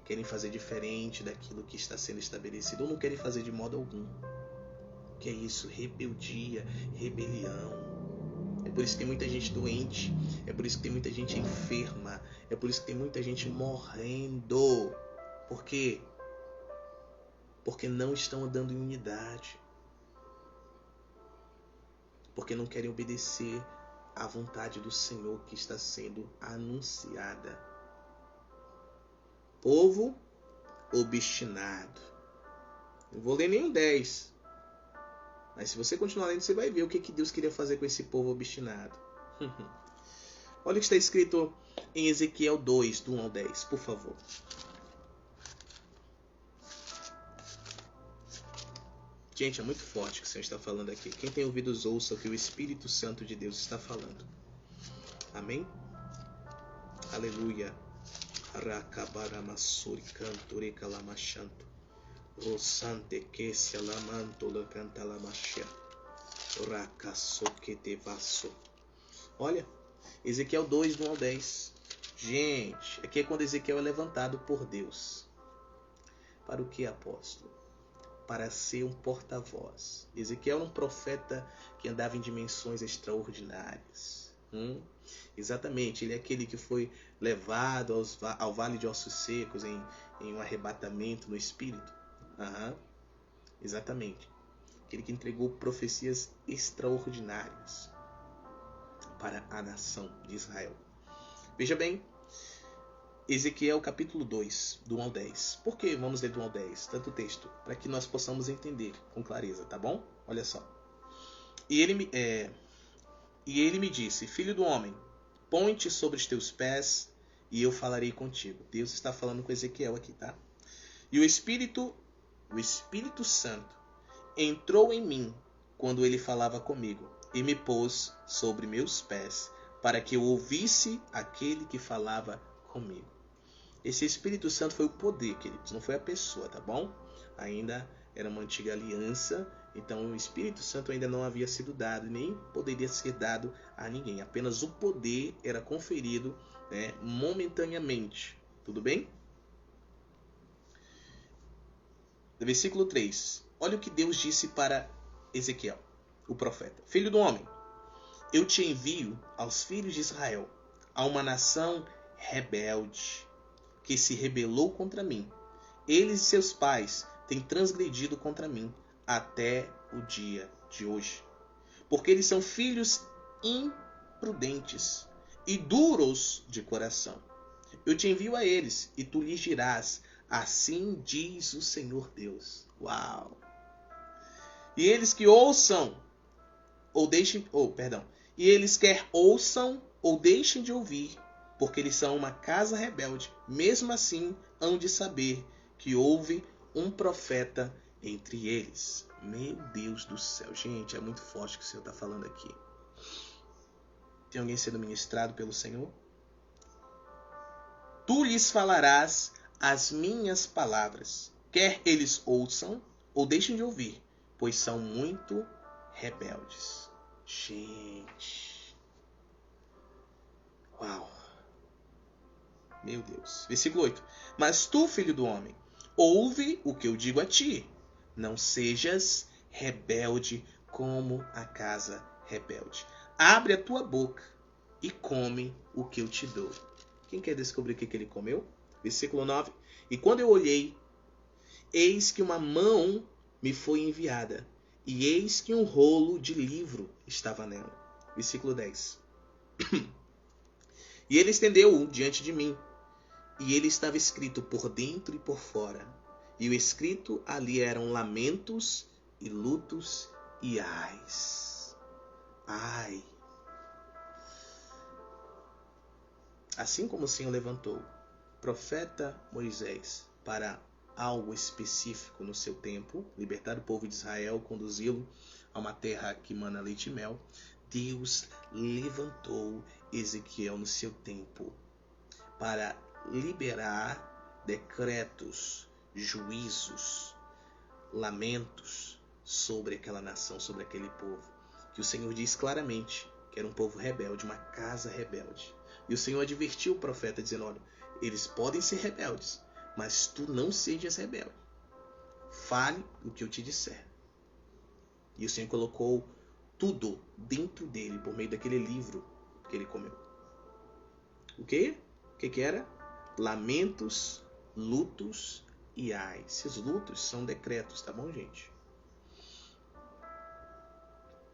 querem fazer diferente daquilo que está sendo estabelecido. Ou não querem fazer de modo algum. O que é isso? Rebeldia, rebelião. É por isso que tem muita gente doente. É por isso que tem muita gente enferma. É por isso que tem muita gente morrendo. Por quê? Porque não estão andando em unidade. Porque não querem obedecer à vontade do Senhor que está sendo anunciada. Povo obstinado. Não vou ler nem o 10. Mas se você continuar lendo, você vai ver o que Deus queria fazer com esse povo obstinado. Olha o que está escrito em Ezequiel 2, do 1 ao 10, por favor. Gente, é muito forte o que o Senhor está falando aqui. Quem tem ouvidos, ouça o que o Espírito Santo de Deus está falando. Amém? Aleluia. Rakabaramasuri canture kalamashanto. Rosante que se alamanto la canta la machia. Rakasoke te vaso. Olha, Ezequiel 2, do 1 ao 10. Gente, aqui é quando Ezequiel é levantado por Deus. Para o que, apóstolo? Para ser um porta-voz. Ezequiel era um profeta que andava em dimensões extraordinárias. Exatamente, ele é aquele que foi levado ao vale de ossos secos em um arrebatamento no espírito. Exatamente. Aquele que entregou profecias extraordinárias para a nação de Israel. Veja bem, Ezequiel capítulo 2, do 1 ao 10. Por que vamos ler do 1 ao 10? Tanto texto, para que nós possamos entender com clareza, tá bom? Olha só. E ele me disse: Filho do homem, põe-te sobre os teus pés e eu falarei contigo. Deus está falando com Ezequiel aqui, tá? E o Espírito Santo entrou em mim quando ele falava comigo e me pôs sobre meus pés para que eu ouvisse aquele que falava comigo. Esse Espírito Santo foi o poder, queridos, não foi a pessoa, tá bom? Ainda era uma antiga aliança, então o Espírito Santo ainda não havia sido dado, nem poderia ser dado a ninguém. Apenas o poder era conferido, né, momentaneamente. Tudo bem? Versículo 3. Olha o que Deus disse para Ezequiel, o profeta. Filho do homem, eu te envio aos filhos de Israel, a uma nação rebelde, que se rebelou contra mim. Eles e seus pais têm transgredido contra mim até o dia de hoje. Porque eles são filhos imprudentes e duros de coração. Eu te envio a eles e tu lhes dirás: assim diz o Senhor Deus. Uau! E eles que ouçam ou deixem, e eles quer ouçam ou deixem de ouvir, porque eles são uma casa rebelde. Mesmo assim, hão de saber que houve um profeta entre eles. Meu Deus do céu, gente, é muito forte o que o Senhor está falando aqui. Tem alguém sendo ministrado pelo Senhor? Tu lhes falarás as minhas palavras, quer eles ouçam ou deixem de ouvir, pois são muito rebeldes. Gente, uau, meu Deus. Versículo 8. Mas tu, filho do homem, ouve o que eu digo a ti. Não sejas rebelde como a casa rebelde. Abre a tua boca e come o que eu te dou. Quem quer descobrir o que ele comeu? Versículo 9. E quando eu olhei, eis que uma mão me foi enviada, e eis que um rolo de livro estava nela. Versículo 10. E ele estendeu-o diante de mim, e ele estava escrito por dentro e por fora. E o escrito ali eram lamentos e lutos e ais. Ai. Assim como o Senhor levantou o profeta Moisés para algo específico no seu tempo, libertar o povo de Israel, conduzi-lo a uma terra que mana leite e mel, Deus levantou Ezequiel no seu tempo para liberar decretos, juízos, lamentos sobre aquela nação, sobre aquele povo. Que o Senhor diz claramente que era um povo rebelde, uma casa rebelde. E o Senhor advertiu o profeta dizendo, olha, eles podem ser rebeldes, mas tu não sejas rebelde. Fale o que eu te disser. E o Senhor colocou tudo dentro dele, por meio daquele livro que ele comeu. O quê? O que era? Lamentos, lutos e ais. Esses lutos são decretos, tá bom, gente?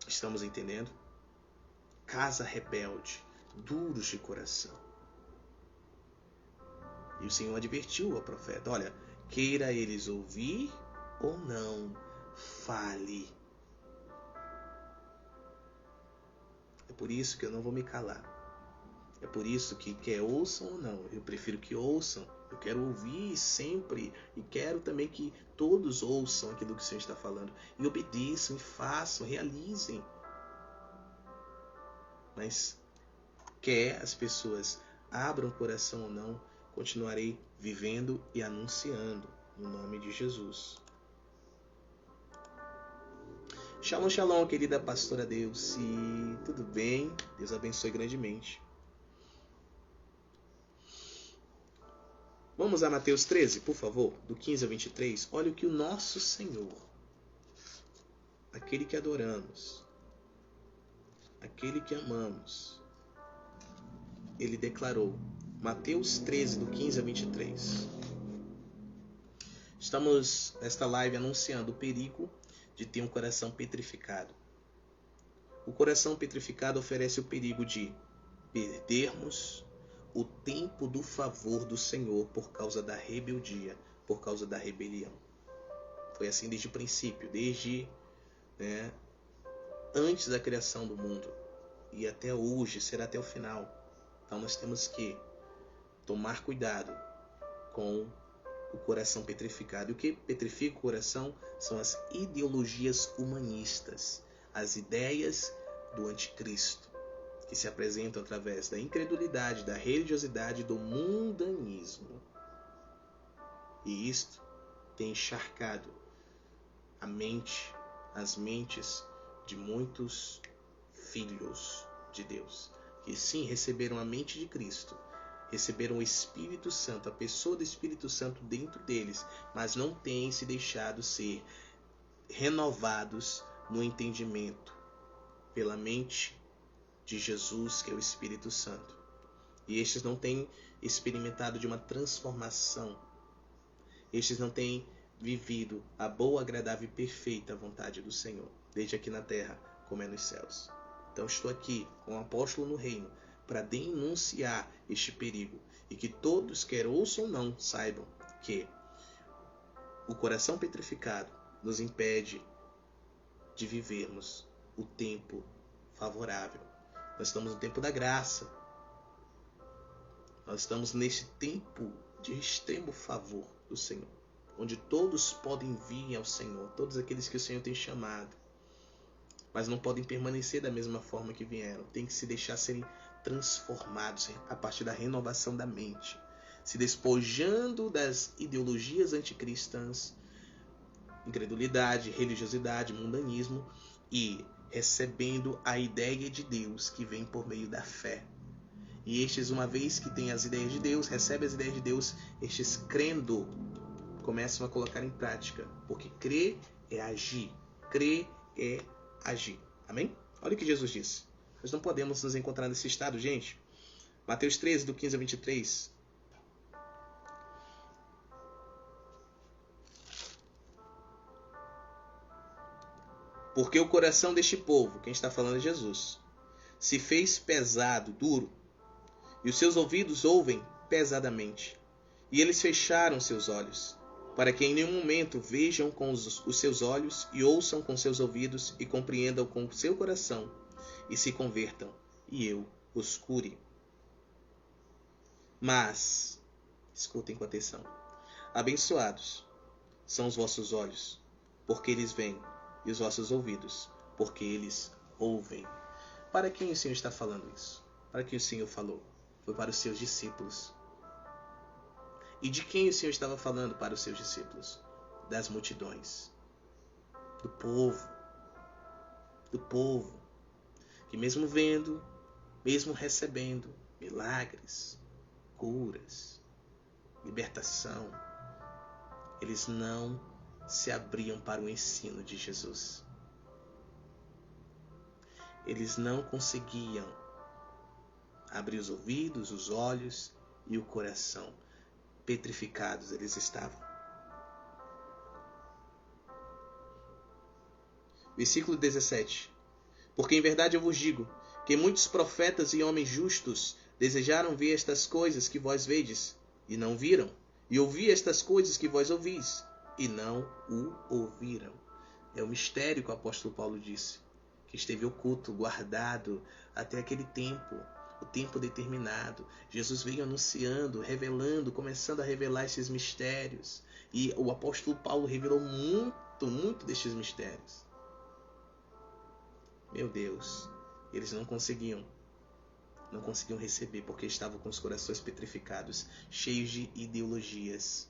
Estamos entendendo? Casa rebelde, duros de coração. E o Senhor advertiu ao profeta, olha, queira eles ouvir ou não, fale. É por isso que eu não vou me calar. É por isso que quer ouçam ou não, eu prefiro que ouçam. Eu quero ouvir sempre e quero também que todos ouçam aquilo que o Senhor está falando. E obedeçam, e façam, realizem. Mas quer as pessoas abram o coração ou não, continuarei vivendo e anunciando no nome de Jesus. Shalom, shalom, querida pastora Deus. E tudo bem? Deus abençoe grandemente. Vamos a Mateus 13, por favor, do 15 a 23. Olha o que o nosso Senhor, aquele que adoramos, aquele que amamos, ele declarou. Mateus 13, do 15 a 23. Estamos nesta live anunciando o perigo de ter um coração petrificado. O coração petrificado oferece o perigo de perdermos o tempo do favor do Senhor por causa da rebeldia, por causa da rebelião. Foi assim desde o princípio, desde antes da criação do mundo e até hoje, será até o final. Então nós temos que tomar cuidado com o coração petrificado. E o que petrifica o coração são as ideologias humanistas, as ideias do anticristo, que se apresentam através da incredulidade, da religiosidade, do mundanismo. E isto tem encharcado a mente, as mentes de muitos filhos de Deus, que sim, receberam a mente de Cristo, receberam o Espírito Santo, a pessoa do Espírito Santo dentro deles, mas não têm se deixado ser renovados no entendimento pela mente de Jesus, que é o Espírito Santo. E estes não têm experimentado de uma transformação. Estes não têm vivido a boa, agradável e perfeita vontade do Senhor, desde aqui na terra, como é nos céus. Então estou aqui com o apóstolo no reino para denunciar este perigo e que todos, quer ouçam ou não, saibam que o coração petrificado nos impede de vivermos o tempo favorável. Nós estamos no tempo da graça. Nós estamos neste tempo de extremo favor do Senhor, onde todos podem vir ao Senhor, todos aqueles que o Senhor tem chamado, mas não podem permanecer da mesma forma que vieram. Tem que se deixar serem transformados a partir da renovação da mente, se despojando das ideologias anticristãs, incredulidade, religiosidade, mundanismo, e recebendo a ideia de Deus que vem por meio da fé. E estes, uma vez que têm as ideias de Deus, recebem as ideias de Deus, estes crendo, começam a colocar em prática. Porque crer é agir. Crer é agir. Amém? Olha o que Jesus disse. Nós não podemos nos encontrar nesse estado, gente. Mateus 13, do 15 a 23. Porque o coração deste povo, quem está falando é Jesus, se fez pesado, duro, e os seus ouvidos ouvem pesadamente. E eles fecharam seus olhos, para que em nenhum momento vejam com os seus olhos, e ouçam com seus ouvidos, e compreendam com o seu coração, e se convertam, e eu os cure. Mas, escutem com atenção, abençoados são os vossos olhos, porque eles veem, e os vossos ouvidos, porque eles ouvem. Para quem o Senhor está falando isso? Para quem o Senhor falou? Foi para os seus discípulos. E de quem o Senhor estava falando para os seus discípulos? Das multidões. Do povo. Do povo. Que mesmo vendo, mesmo recebendo milagres, curas, libertação, eles não se abriam para o ensino de Jesus. Eles não conseguiam abrir os ouvidos, os olhos e o coração. Petrificados eles estavam. Versículo 17. Porque em verdade eu vos digo, que muitos profetas e homens justos desejaram ver estas coisas que vós vedes, e não viram, e ouvir estas coisas que vós ouvis, e não o ouviram. É o mistério que o apóstolo Paulo disse, que esteve oculto, guardado até aquele tempo, o tempo determinado. Jesus veio anunciando, revelando, começando a revelar esses mistérios. E o apóstolo Paulo revelou muito destes mistérios. Meu Deus, eles não conseguiam receber, porque estavam com os corações petrificados, cheios de ideologias,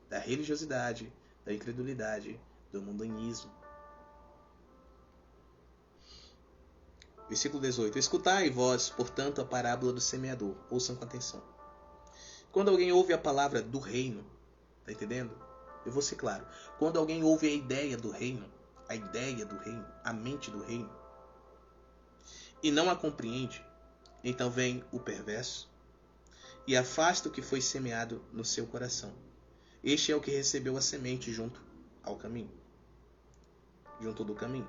da religiosidade, da incredulidade, do mundanismo. Versículo 18. Escutai vós, portanto, a parábola do semeador. Ouçam com atenção. Quando alguém ouve a palavra do reino, tá entendendo? Eu vou ser claro. Quando alguém ouve a ideia do reino, a mente do reino, e não a compreende, então vem o perverso e afasta o que foi semeado no seu coração. Este é o que recebeu a semente junto do caminho.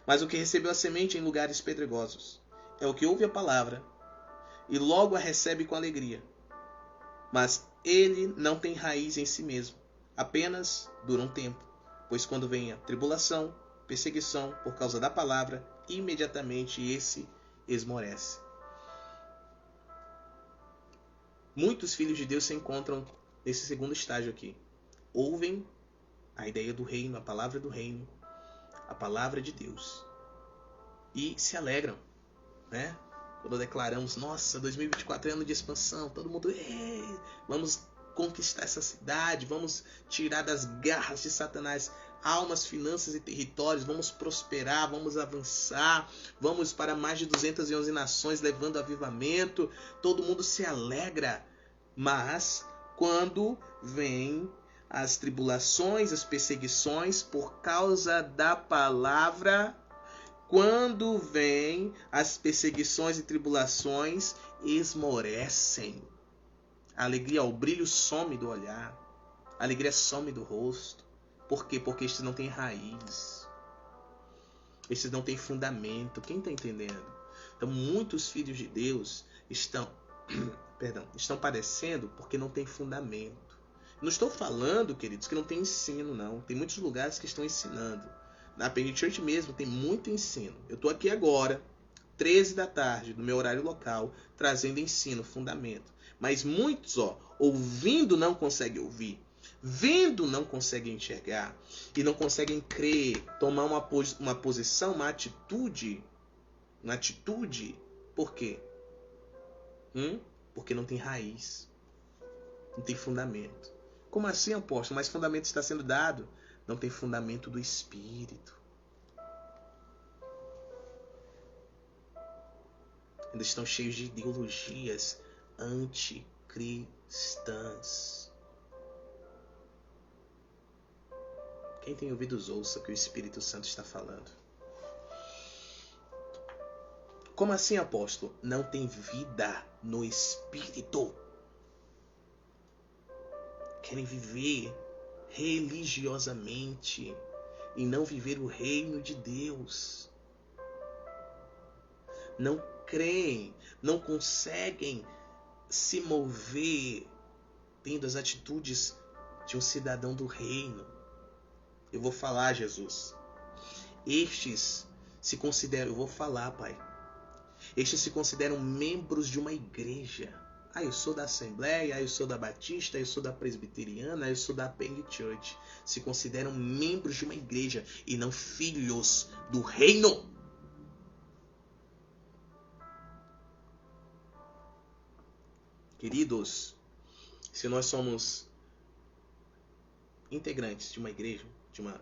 Mas o que recebeu a semente em lugares pedregosos é o que ouve a palavra e logo a recebe com alegria. Mas ele não tem raiz em si mesmo, apenas dura um tempo, pois quando vem a tribulação, perseguição por causa da palavra, imediatamente esse esmorece. Muitos filhos de Deus se encontram nesse segundo estágio aqui. Ouvem a ideia do reino, a palavra do reino, a palavra de Deus, e se alegram, né? Quando declaramos, nossa, 2024 é ano de expansão, todo mundo, vamos conquistar essa cidade, vamos tirar das garras de Satanás almas, finanças e territórios, vamos prosperar, vamos avançar, vamos para mais de 211 nações levando avivamento, todo mundo se alegra. Mas quando vem as tribulações, as perseguições por causa da palavra, quando vem as perseguições e tribulações, esmorecem. A alegria, o brilho some do olhar, a alegria some do rosto. Por quê? Porque estes não têm raiz, estes não têm fundamento. Quem está entendendo? Então muitos filhos de Deus estão padecendo porque não tem fundamento. Não estou falando, queridos, que não tem ensino, não. Tem muitos lugares que estão ensinando. Na Penny Church mesmo tem muito ensino. Eu estou aqui agora, 13 da tarde, no meu horário local, trazendo ensino, fundamento. Mas muitos, ouvindo não conseguem ouvir. Vendo não conseguem enxergar. E não conseguem crer, tomar uma posição, uma atitude. Por quê? Porque não tem raiz. Não tem fundamento. Como assim, apóstolo? Mas fundamento está sendo dado. Não tem fundamento do Espírito. Ainda estão cheios de ideologias anticristãs. Quem tem ouvidos, ouça o que o Espírito Santo está falando. Como assim, apóstolo? Não tem vida no Espírito. Querem viver religiosamente e não viver o reino de Deus. Não creem, não conseguem se mover tendo as atitudes de um cidadão do reino. Eu vou falar, Jesus. Estes se consideram, eu vou falar, Pai. Estes se consideram membros de uma igreja. Eu sou da Assembleia, eu sou da Batista, eu sou da Presbiteriana, eu sou da Peng Church. Se consideram membros de uma igreja e não filhos do reino. Queridos, se nós somos integrantes de uma igreja, de uma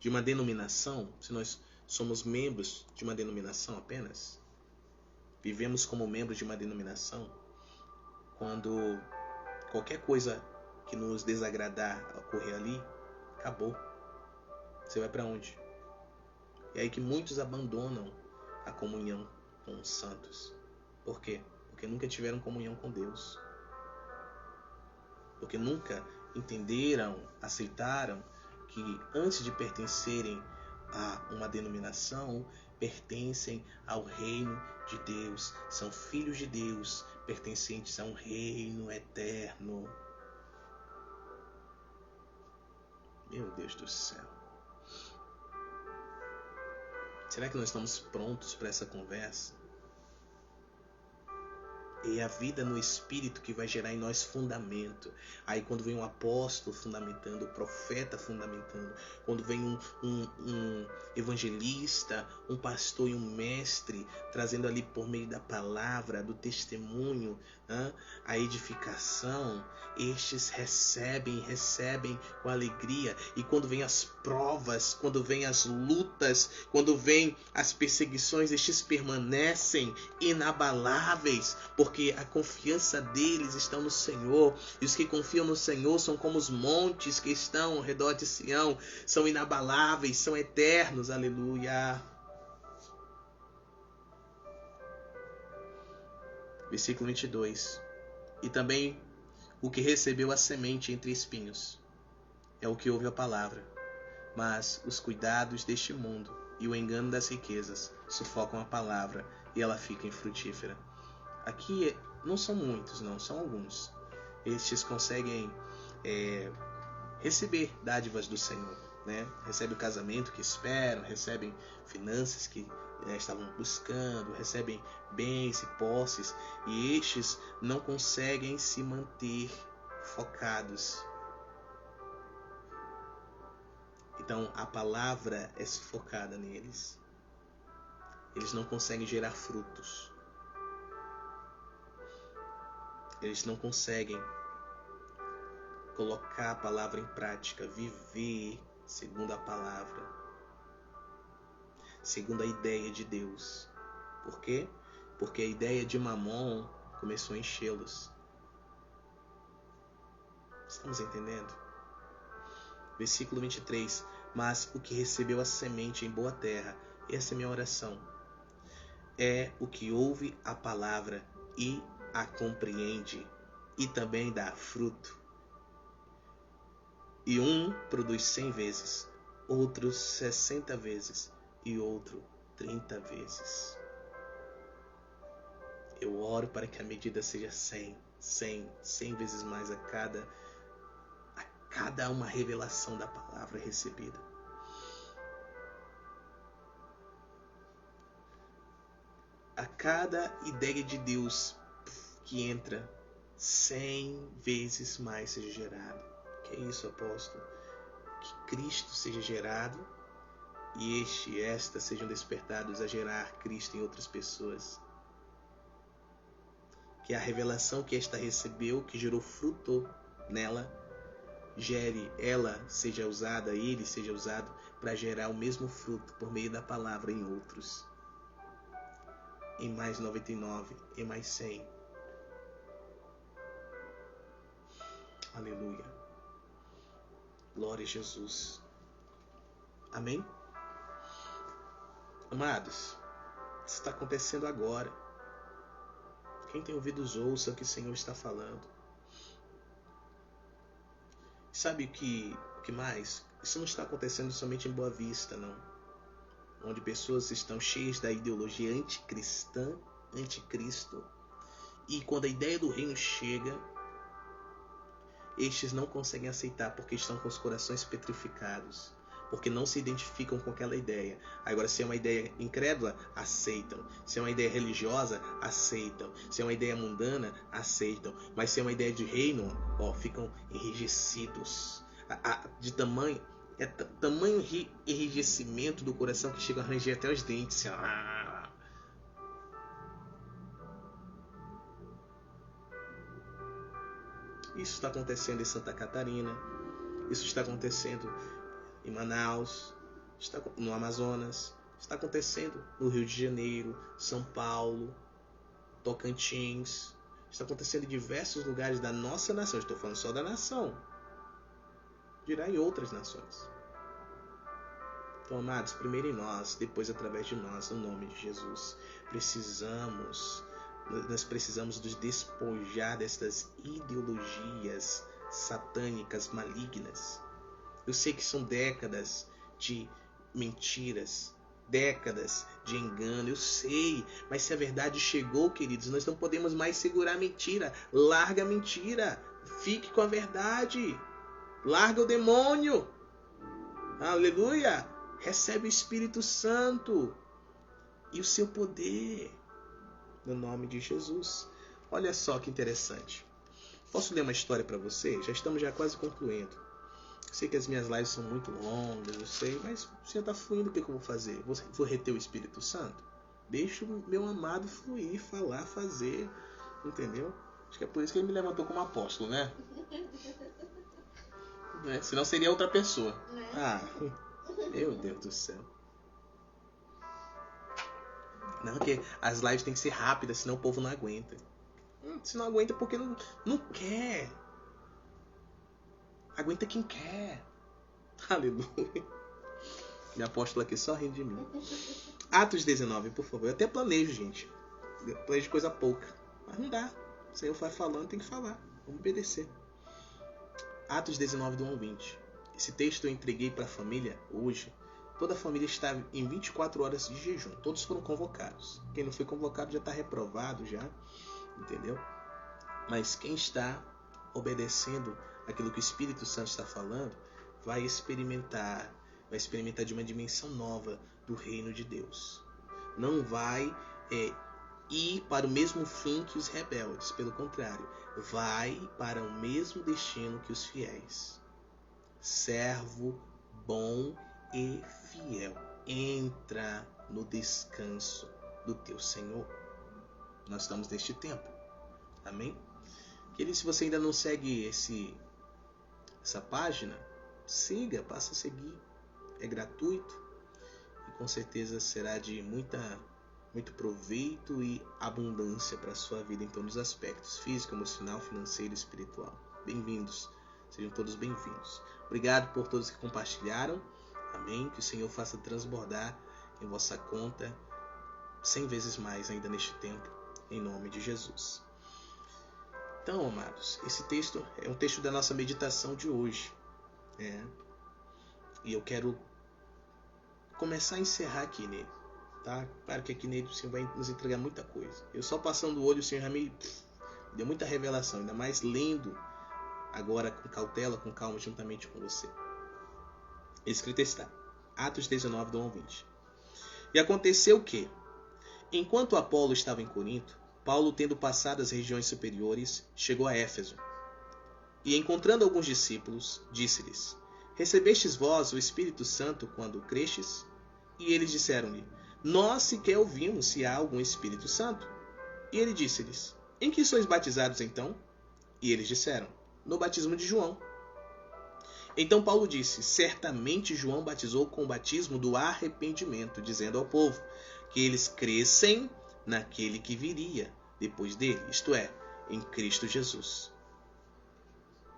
de uma denominação, se nós somos membros de uma denominação apenas, vivemos como membros de uma denominação, quando qualquer coisa que nos desagradar ocorrer ali, acabou. Você vai para onde? É aí que muitos abandonam a comunhão com os santos. Por quê? Porque nunca tiveram comunhão com Deus. Porque nunca entenderam, aceitaram que antes de pertencerem a uma denominação, pertencem ao reino de Deus. São filhos de Deus, pertencentes a um reino eterno. Meu Deus do céu. Será que nós estamos prontos para essa conversa? É a vida no Espírito que vai gerar em nós fundamento. Aí quando vem um apóstolo fundamentando, o profeta fundamentando, quando vem um evangelista, um pastor e um mestre, trazendo ali por meio da palavra, do testemunho, a edificação, estes recebem com alegria. E quando vem as provas, quando vem as lutas, quando vem as perseguições, estes permanecem inabaláveis, porque a confiança deles está no Senhor. E os que confiam no Senhor são como os montes que estão ao redor de Sião, são inabaláveis, são eternos. Aleluia. Versículo 22. E também o que recebeu a semente entre espinhos é o que ouve a palavra, mas os cuidados deste mundo e o engano das riquezas sufocam a palavra e ela fica infrutífera. Aqui não são muitos, não, são alguns. Estes conseguem receber dádivas do Senhor, né? Recebem o casamento que esperam, recebem finanças que estavam buscando, recebem bens e posses, e estes não conseguem se manter focados. Então a palavra é sufocada neles. Eles não conseguem gerar frutos. Eles não conseguem colocar a palavra em prática, viver segundo a palavra, segundo a ideia de Deus. Por quê? Porque a ideia de Mamon começou a enchê-los. Estamos entendendo? Versículo 23. Mas o que recebeu a semente em boa terra, essa é minha oração, é o que ouve a palavra e a compreende, e também dá fruto. E um produz 100 vezes, outro 60 vezes e outro 30 vezes. Eu oro para que a medida seja 100 vezes mais a cada uma revelação da palavra recebida. A cada ideia de Deus que entra, 100 vezes mais seja gerado. Que é isso, apóstolo? Que Cristo seja gerado e esta sejam despertados a gerar Cristo em outras pessoas. Que a revelação que esta recebeu, que gerou fruto nela, ela seja usada, ele seja usado para gerar o mesmo fruto por meio da palavra em outros. Em mais 99, em mais 100. Aleluia. Glória a Jesus. Amém? Amados, isso está acontecendo agora. Quem tem ouvidos ouça o que o Senhor está falando. Sabe o que mais? Isso não está acontecendo somente em Boa Vista, não. onde pessoas estão cheias da ideologia anticristã, anticristo, e quando a ideia do reino chega, estes não conseguem aceitar porque estão com os corações petrificados, porque não se identificam com aquela ideia. Agora, se é uma ideia incrédula, aceitam. Se é uma ideia religiosa, aceitam. Se é uma ideia mundana, aceitam. Mas se é uma ideia de reino, ficam enrijecidos. De tamanho enrijecimento do coração que chega a ranger até os dentes. Isso está acontecendo em Santa Catarina. Isso está acontecendo em Manaus, no Amazonas, está acontecendo no Rio de Janeiro, São Paulo, Tocantins, está acontecendo em diversos lugares da nossa nação. Estou falando só da nação, dirá em outras nações. Então, amados, primeiro em nós, depois através de nós, no nome de Jesus. Nós precisamos nos despojar destas ideologias satânicas, malignas. Eu sei que são décadas de mentiras, décadas de engano, eu sei, mas se a verdade chegou, queridos, nós não podemos mais segurar a mentira. Larga a mentira, fique com a verdade, larga o demônio, aleluia, recebe o Espírito Santo e o seu poder, no nome de Jesus. Olha só que interessante, posso ler uma história para você? Já estamos quase concluindo. Sei que as minhas lives são muito longas, eu sei, mas se está fluindo, o que eu vou fazer? Vou reter o Espírito Santo? Deixa o meu amado fluir, falar, fazer, entendeu? Acho que é por isso que ele me levantou como apóstolo, né? Senão seria outra pessoa. Meu Deus do céu. Não, porque as lives têm que ser rápidas, senão o povo não aguenta. Se não aguenta porque não quer. Aguenta quem quer. Aleluia. Minha apóstola aqui só rindo de mim. Atos 19, por favor. Eu até planejo, gente. Eu planejo coisa pouca. Mas não dá. O Senhor vai falando, tem que falar. Vamos obedecer. Atos 19, do 1 ao 20. Esse texto eu entreguei para a família hoje. Toda a família está em 24 horas de jejum. Todos foram convocados. Quem não foi convocado já está reprovado já. Entendeu? Mas quem está obedecendo aquilo que o Espírito Santo está falando, vai experimentar de uma dimensão nova do reino de Deus. Não vai ir para o mesmo fim que os rebeldes, pelo contrário, vai para o mesmo destino que os fiéis. Servo bom e fiel, entra no descanso do teu Senhor. Nós estamos neste tempo. Amém? Querido, se você ainda não segue essa página, siga, passa a seguir. É gratuito e com certeza será de muito proveito e abundância para a sua vida em todos os aspectos, físico, emocional, financeiro e espiritual. Bem-vindos, sejam todos bem-vindos. Obrigado por todos que compartilharam. Amém? Que o Senhor faça transbordar em vossa conta 100 vezes mais ainda neste tempo, em nome de Jesus. Então, amados, esse texto é um texto da nossa meditação de hoje. E eu quero começar a encerrar aqui nele. Tá? Claro que aqui nele o Senhor vai nos entregar muita coisa. Eu só passando o olho, o Senhor já me deu muita revelação. Ainda mais lendo agora com cautela, com calma, juntamente com você. Escrito está. Atos 19, do 1 ao 20. E aconteceu que, enquanto Apolo estava em Corinto, Paulo, tendo passado as regiões superiores, chegou a Éfeso. E, encontrando alguns discípulos, disse-lhes: Recebestes vós o Espírito Santo quando crestes? E eles disseram-lhe: Nós sequer ouvimos se há algum Espírito Santo. E ele disse-lhes: Em que sois batizados então? E eles disseram: No batismo de João. Então Paulo disse: Certamente João batizou com o batismo do arrependimento, dizendo ao povo que eles crescem naquele que viria depois dele, isto é, em Cristo Jesus.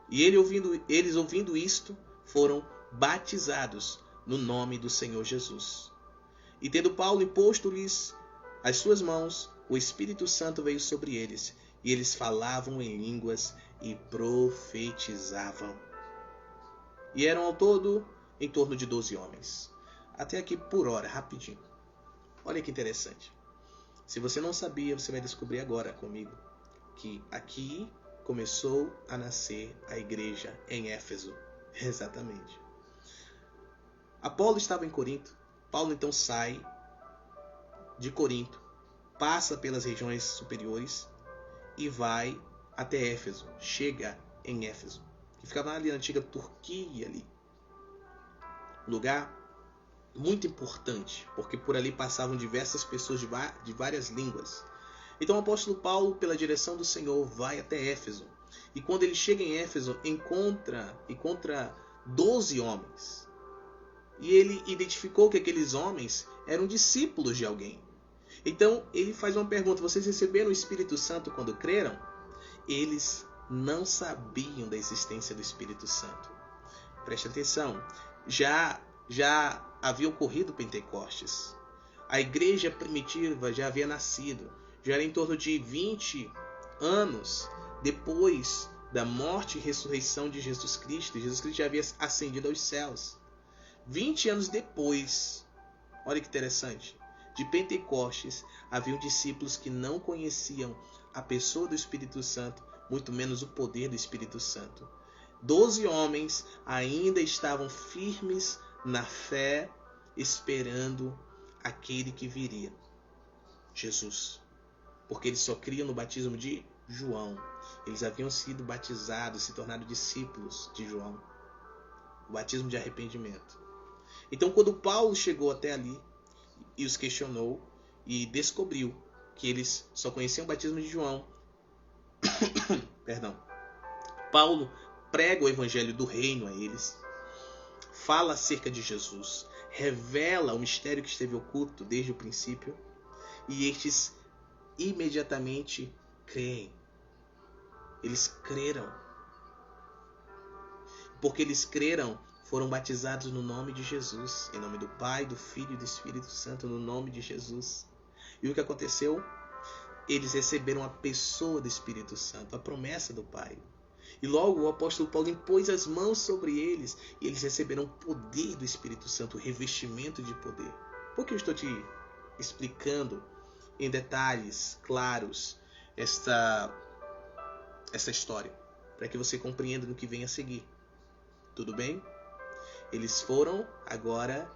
E eles ouvindo isto, foram batizados no nome do Senhor Jesus. E tendo Paulo imposto-lhes as suas mãos, o Espírito Santo veio sobre eles, e eles falavam em línguas e profetizavam. E eram ao todo em torno de 12 homens. Até aqui por hora, rapidinho. Olha que interessante. Se você não sabia, você vai descobrir agora comigo que aqui começou a nascer a igreja em Éfeso. Exatamente. Apolo estava em Corinto. Paulo então sai de Corinto, passa pelas regiões superiores e vai até Éfeso. Chega em Éfeso, que ficava ali na antiga Turquia, ali. Lugar muito importante, porque por ali passavam diversas pessoas de várias línguas. Então o apóstolo Paulo, pela direção do Senhor, vai até Éfeso. E quando ele chega em Éfeso, encontra 12 homens. E ele identificou que aqueles homens eram discípulos de alguém. Então ele faz uma pergunta: vocês receberam o Espírito Santo quando creram? Eles não sabiam da existência do Espírito Santo. Preste atenção. Já havia ocorrido Pentecostes. A igreja primitiva já havia nascido. Já era em torno de 20 anos depois da morte e ressurreição de Jesus Cristo. Jesus Cristo já havia ascendido aos céus. 20 anos depois, olha que interessante, de Pentecostes, haviam discípulos que não conheciam a pessoa do Espírito Santo, muito menos o poder do Espírito Santo. 12 homens ainda estavam firmes na fé, esperando aquele que viria, Jesus. Porque eles só criam no batismo de João. Eles haviam sido batizados, se tornado discípulos de João. O batismo de arrependimento. Então, quando Paulo chegou até ali e os questionou e descobriu que eles só conheciam o batismo de João, perdão, Paulo prega o evangelho do reino a eles, fala acerca de Jesus, revela o mistério que esteve oculto desde o princípio, e estes imediatamente creem. Eles creram. Porque eles creram, foram batizados no nome de Jesus, em nome do Pai, do Filho e do Espírito Santo, no nome de Jesus. E o que aconteceu? Eles receberam a pessoa do Espírito Santo, a promessa do Pai. E logo o apóstolo Paulo impôs as mãos sobre eles e eles receberam o poder do Espírito Santo, o revestimento de poder. Por que eu estou te explicando em detalhes claros esta história? Para que você compreenda no que vem a seguir. Tudo bem? Eles foram agora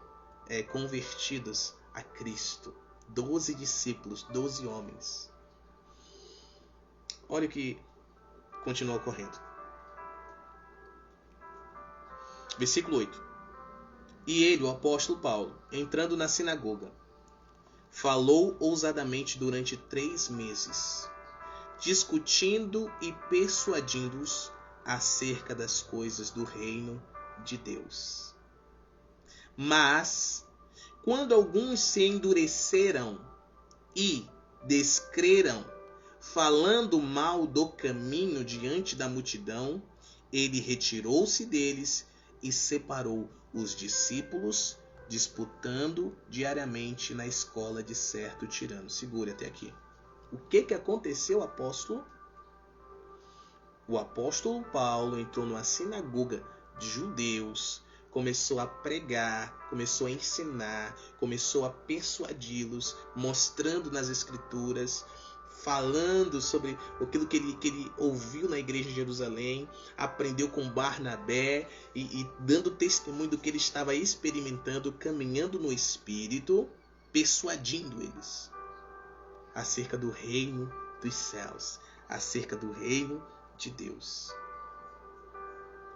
convertidos a Cristo. 12 discípulos, 12 homens. Olha o que continua ocorrendo. Versículo 8. E ele, o apóstolo Paulo, entrando na sinagoga, falou ousadamente durante 3 meses, discutindo e persuadindo-os acerca das coisas do reino de Deus. Mas, quando alguns se endureceram e descreram, falando mal do caminho diante da multidão, ele retirou-se deles e separou os discípulos, disputando diariamente na escola de certo tirano. Segure até aqui. O que aconteceu, apóstolo? O apóstolo Paulo entrou numa sinagoga de judeus, começou a pregar, começou a ensinar, começou a persuadi-los, mostrando nas escrituras, falando sobre aquilo que ele ouviu na igreja de Jerusalém, aprendeu com Barnabé e dando testemunho do que ele estava experimentando, caminhando no Espírito, persuadindo eles acerca do reino dos céus, acerca do reino de Deus.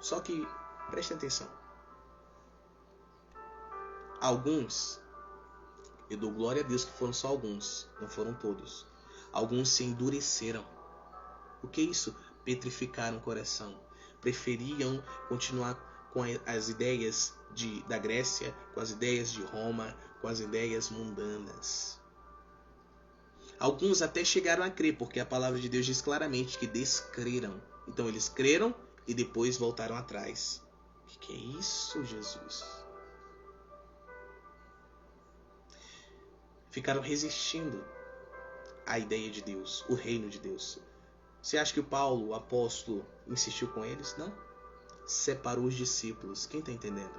Só que, preste atenção, alguns, eu dou glória a Deus que foram só alguns, não foram todos. Alguns se endureceram. O que é isso? Petrificaram o coração. Preferiam continuar com as ideias da Grécia, com as ideias de Roma, com as ideias mundanas. Alguns até chegaram a crer, porque a palavra de Deus diz claramente que descreram. Então eles creram e depois voltaram atrás. O que é isso, Jesus? Ficaram resistindo à ideia de Deus, o reino de Deus. Você acha que o Paulo, o apóstolo, insistiu com eles? Não. Separou os discípulos. Quem está entendendo?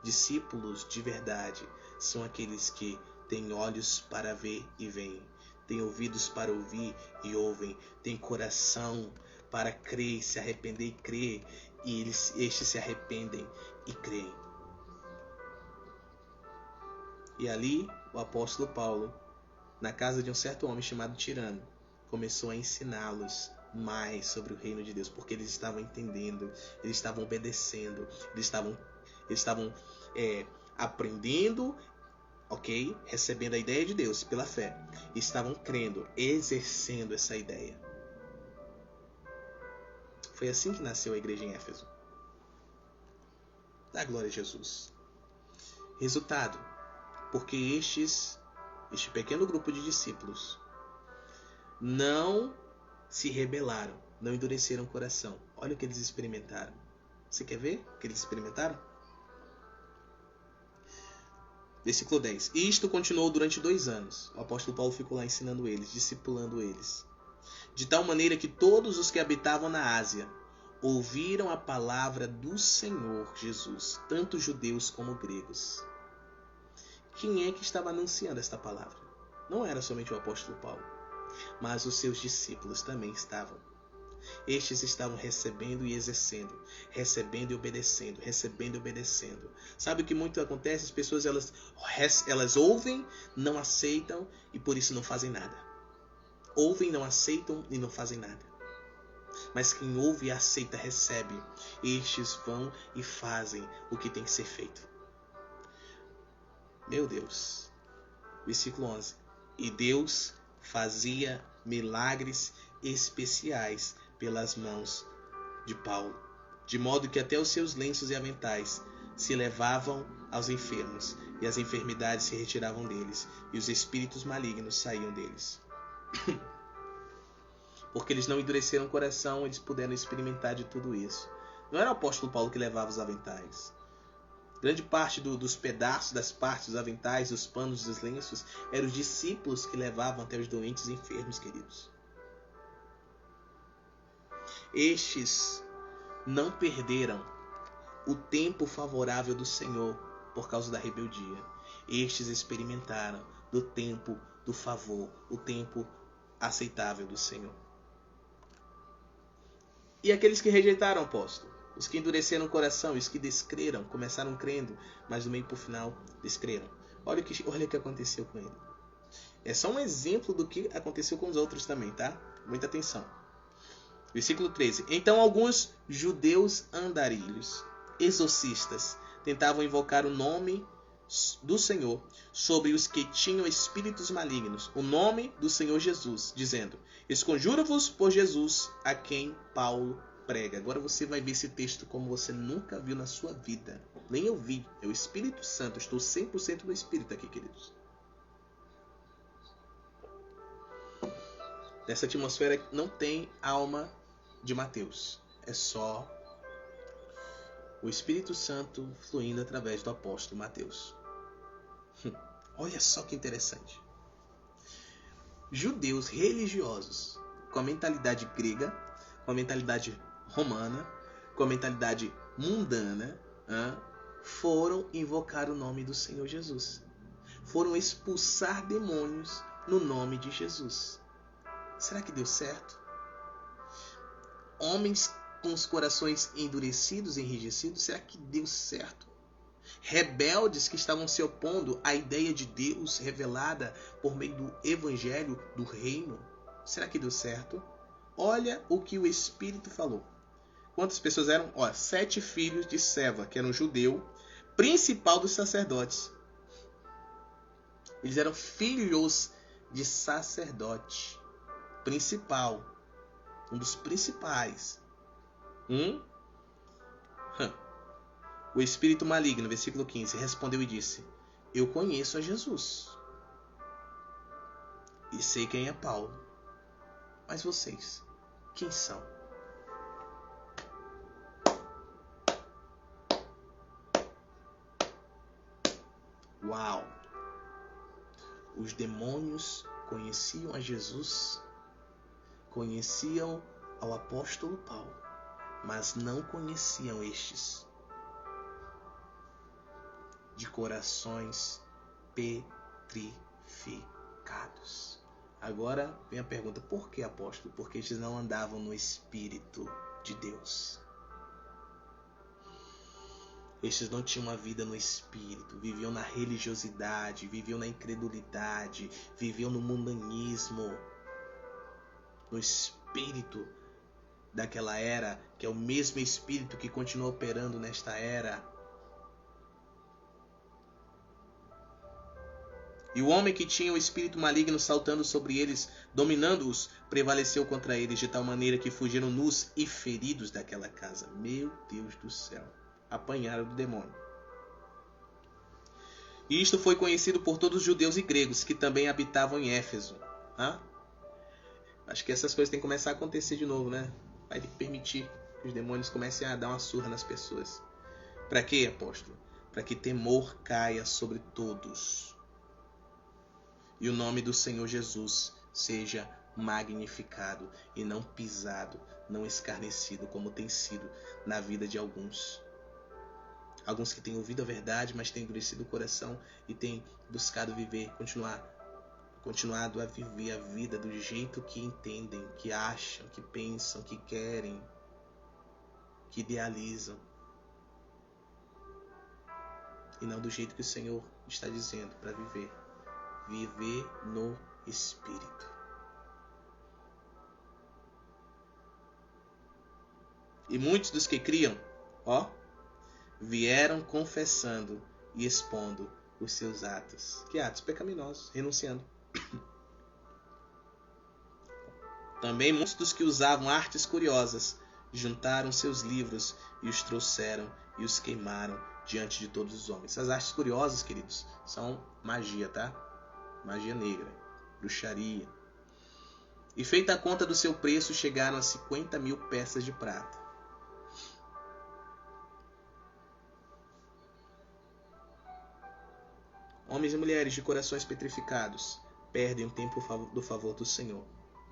Discípulos de verdade são aqueles que têm olhos para ver e veem, têm ouvidos para ouvir e ouvem, têm coração para crer, se arrepender e crer, e estes se arrependem e creem. E ali o apóstolo Paulo, na casa de um certo homem chamado Tirano, começou a ensiná-los mais sobre o reino de Deus, porque eles estavam entendendo, eles estavam obedecendo, eles estavam aprendendo, ok? Recebendo a ideia de Deus pela fé, e estavam crendo, exercendo essa ideia. Foi assim que nasceu a igreja em Éfeso. Dá glória a Jesus. Resultado, porque este pequeno grupo de discípulos não se rebelaram, não endureceram o coração. Olha o que eles experimentaram. Você quer ver o que eles experimentaram? Versículo 10. E isto continuou durante 2 anos. O apóstolo Paulo ficou lá ensinando eles, discipulando eles. De tal maneira que todos os que habitavam na Ásia ouviram a palavra do Senhor Jesus, tanto judeus como gregos. Quem é que estava anunciando esta palavra? Não era somente o apóstolo Paulo, mas os seus discípulos também estavam. Estes estavam recebendo e exercendo, recebendo e obedecendo, recebendo e obedecendo. Sabe o que muito acontece? As pessoas elas ouvem, não aceitam e por isso não fazem nada. Ouvem, não aceitam e não fazem nada. Mas quem ouve e aceita, recebe. Estes vão e fazem o que tem que ser feito. Meu Deus. Versículo 11. E Deus fazia milagres especiais pelas mãos de Paulo, de modo que até os seus lenços e aventais se levavam aos enfermos, e as enfermidades se retiravam deles, e os espíritos malignos saíam deles. Porque eles não endureceram o coração, eles puderam experimentar de tudo isso. Não era o apóstolo Paulo que levava os aventais. Grande parte dos pedaços, das partes, dos aventais, dos panos, dos lenços, eram os discípulos que levavam até os doentes e enfermos, queridos. Estes não perderam o tempo favorável do Senhor por causa da rebeldia. Estes experimentaram do tempo do favor, o tempo aceitável do Senhor. E aqueles que rejeitaram o apóstolo, os que endureceram o coração, os que descreram, começaram crendo, mas do meio para o final descreram. Olha o que aconteceu com ele. É só um exemplo do que aconteceu com os outros também, tá? Muita atenção. Versículo 13. Então alguns judeus andarilhos, exorcistas, tentavam invocar o nome do Senhor sobre os que tinham espíritos malignos, o nome do Senhor Jesus, dizendo: esconjuro-vos por Jesus, a quem Paulo prega. Agora você vai ver esse texto como você nunca viu na sua vida. Nem eu vi. É o Espírito Santo. Estou 100% no Espírito aqui, queridos. Nessa atmosfera não tem alma de Mateus. É só o Espírito Santo fluindo através do apóstolo Mateus. Olha só que interessante. Judeus religiosos com a mentalidade grega, com a mentalidade romana, com a mentalidade mundana, foram invocar o nome do Senhor Jesus. Foram expulsar demônios no nome de Jesus. Será que deu certo? Homens com os corações endurecidos e enrijecidos, será que deu certo? Rebeldes que estavam se opondo à ideia de Deus revelada por meio do evangelho do reino, será que deu certo? Olha o que o Espírito falou. Quantas pessoas eram? 7 filhos de Seva, que era um judeu, principal dos sacerdotes. Eles eram filhos de sacerdote, principal, um dos principais. O espírito maligno, versículo 15, respondeu e disse: eu conheço a Jesus e sei quem é Paulo, mas vocês, quem são? Uau! Os demônios conheciam a Jesus, conheciam ao apóstolo Paulo, mas não conheciam estes. de corações petrificados. Agora vem a pergunta: por que, apóstolo? Porque eles não andavam no Espírito de Deus. Estes não tinham uma vida no Espírito, viviam na religiosidade, viviam na incredulidade, viviam no mundanismo, no espírito daquela era, que é o mesmo espírito que continua operando nesta era. E o homem que tinha o espírito maligno saltando sobre eles, dominando-os, prevaleceu contra eles de tal maneira que fugiram nus e feridos daquela casa. Meu Deus do céu! Apanharam do demônio. E isto foi conhecido por todos os judeus e gregos que também habitavam em Éfeso. Acho que essas coisas têm que começar a acontecer de novo, né? Vai permitir que os demônios comecem a dar uma surra nas pessoas. Para quê, apóstolo? Para que temor caia sobre todos. E o nome do Senhor Jesus seja magnificado e não pisado, não escarnecido, como tem sido na vida de alguns. Alguns que têm ouvido a verdade, mas têm endurecido o coração e têm buscado viver, continuado a viver a vida do jeito que entendem, que acham, que pensam, que querem, que idealizam. E não do jeito que o Senhor está dizendo para viver. Viver no Espírito. E muitos dos que criam, vieram confessando e expondo os seus atos. Que atos pecaminosos, renunciando. Também muitos dos que usavam artes curiosas juntaram seus livros e os trouxeram e os queimaram diante de todos os homens. Essas artes curiosas, queridos, são magia, tá? Magia negra, bruxaria. E feita a conta do seu preço, chegaram a 50.000 peças de prata. Homens e mulheres de corações petrificados perdem o tempo do favor do Senhor,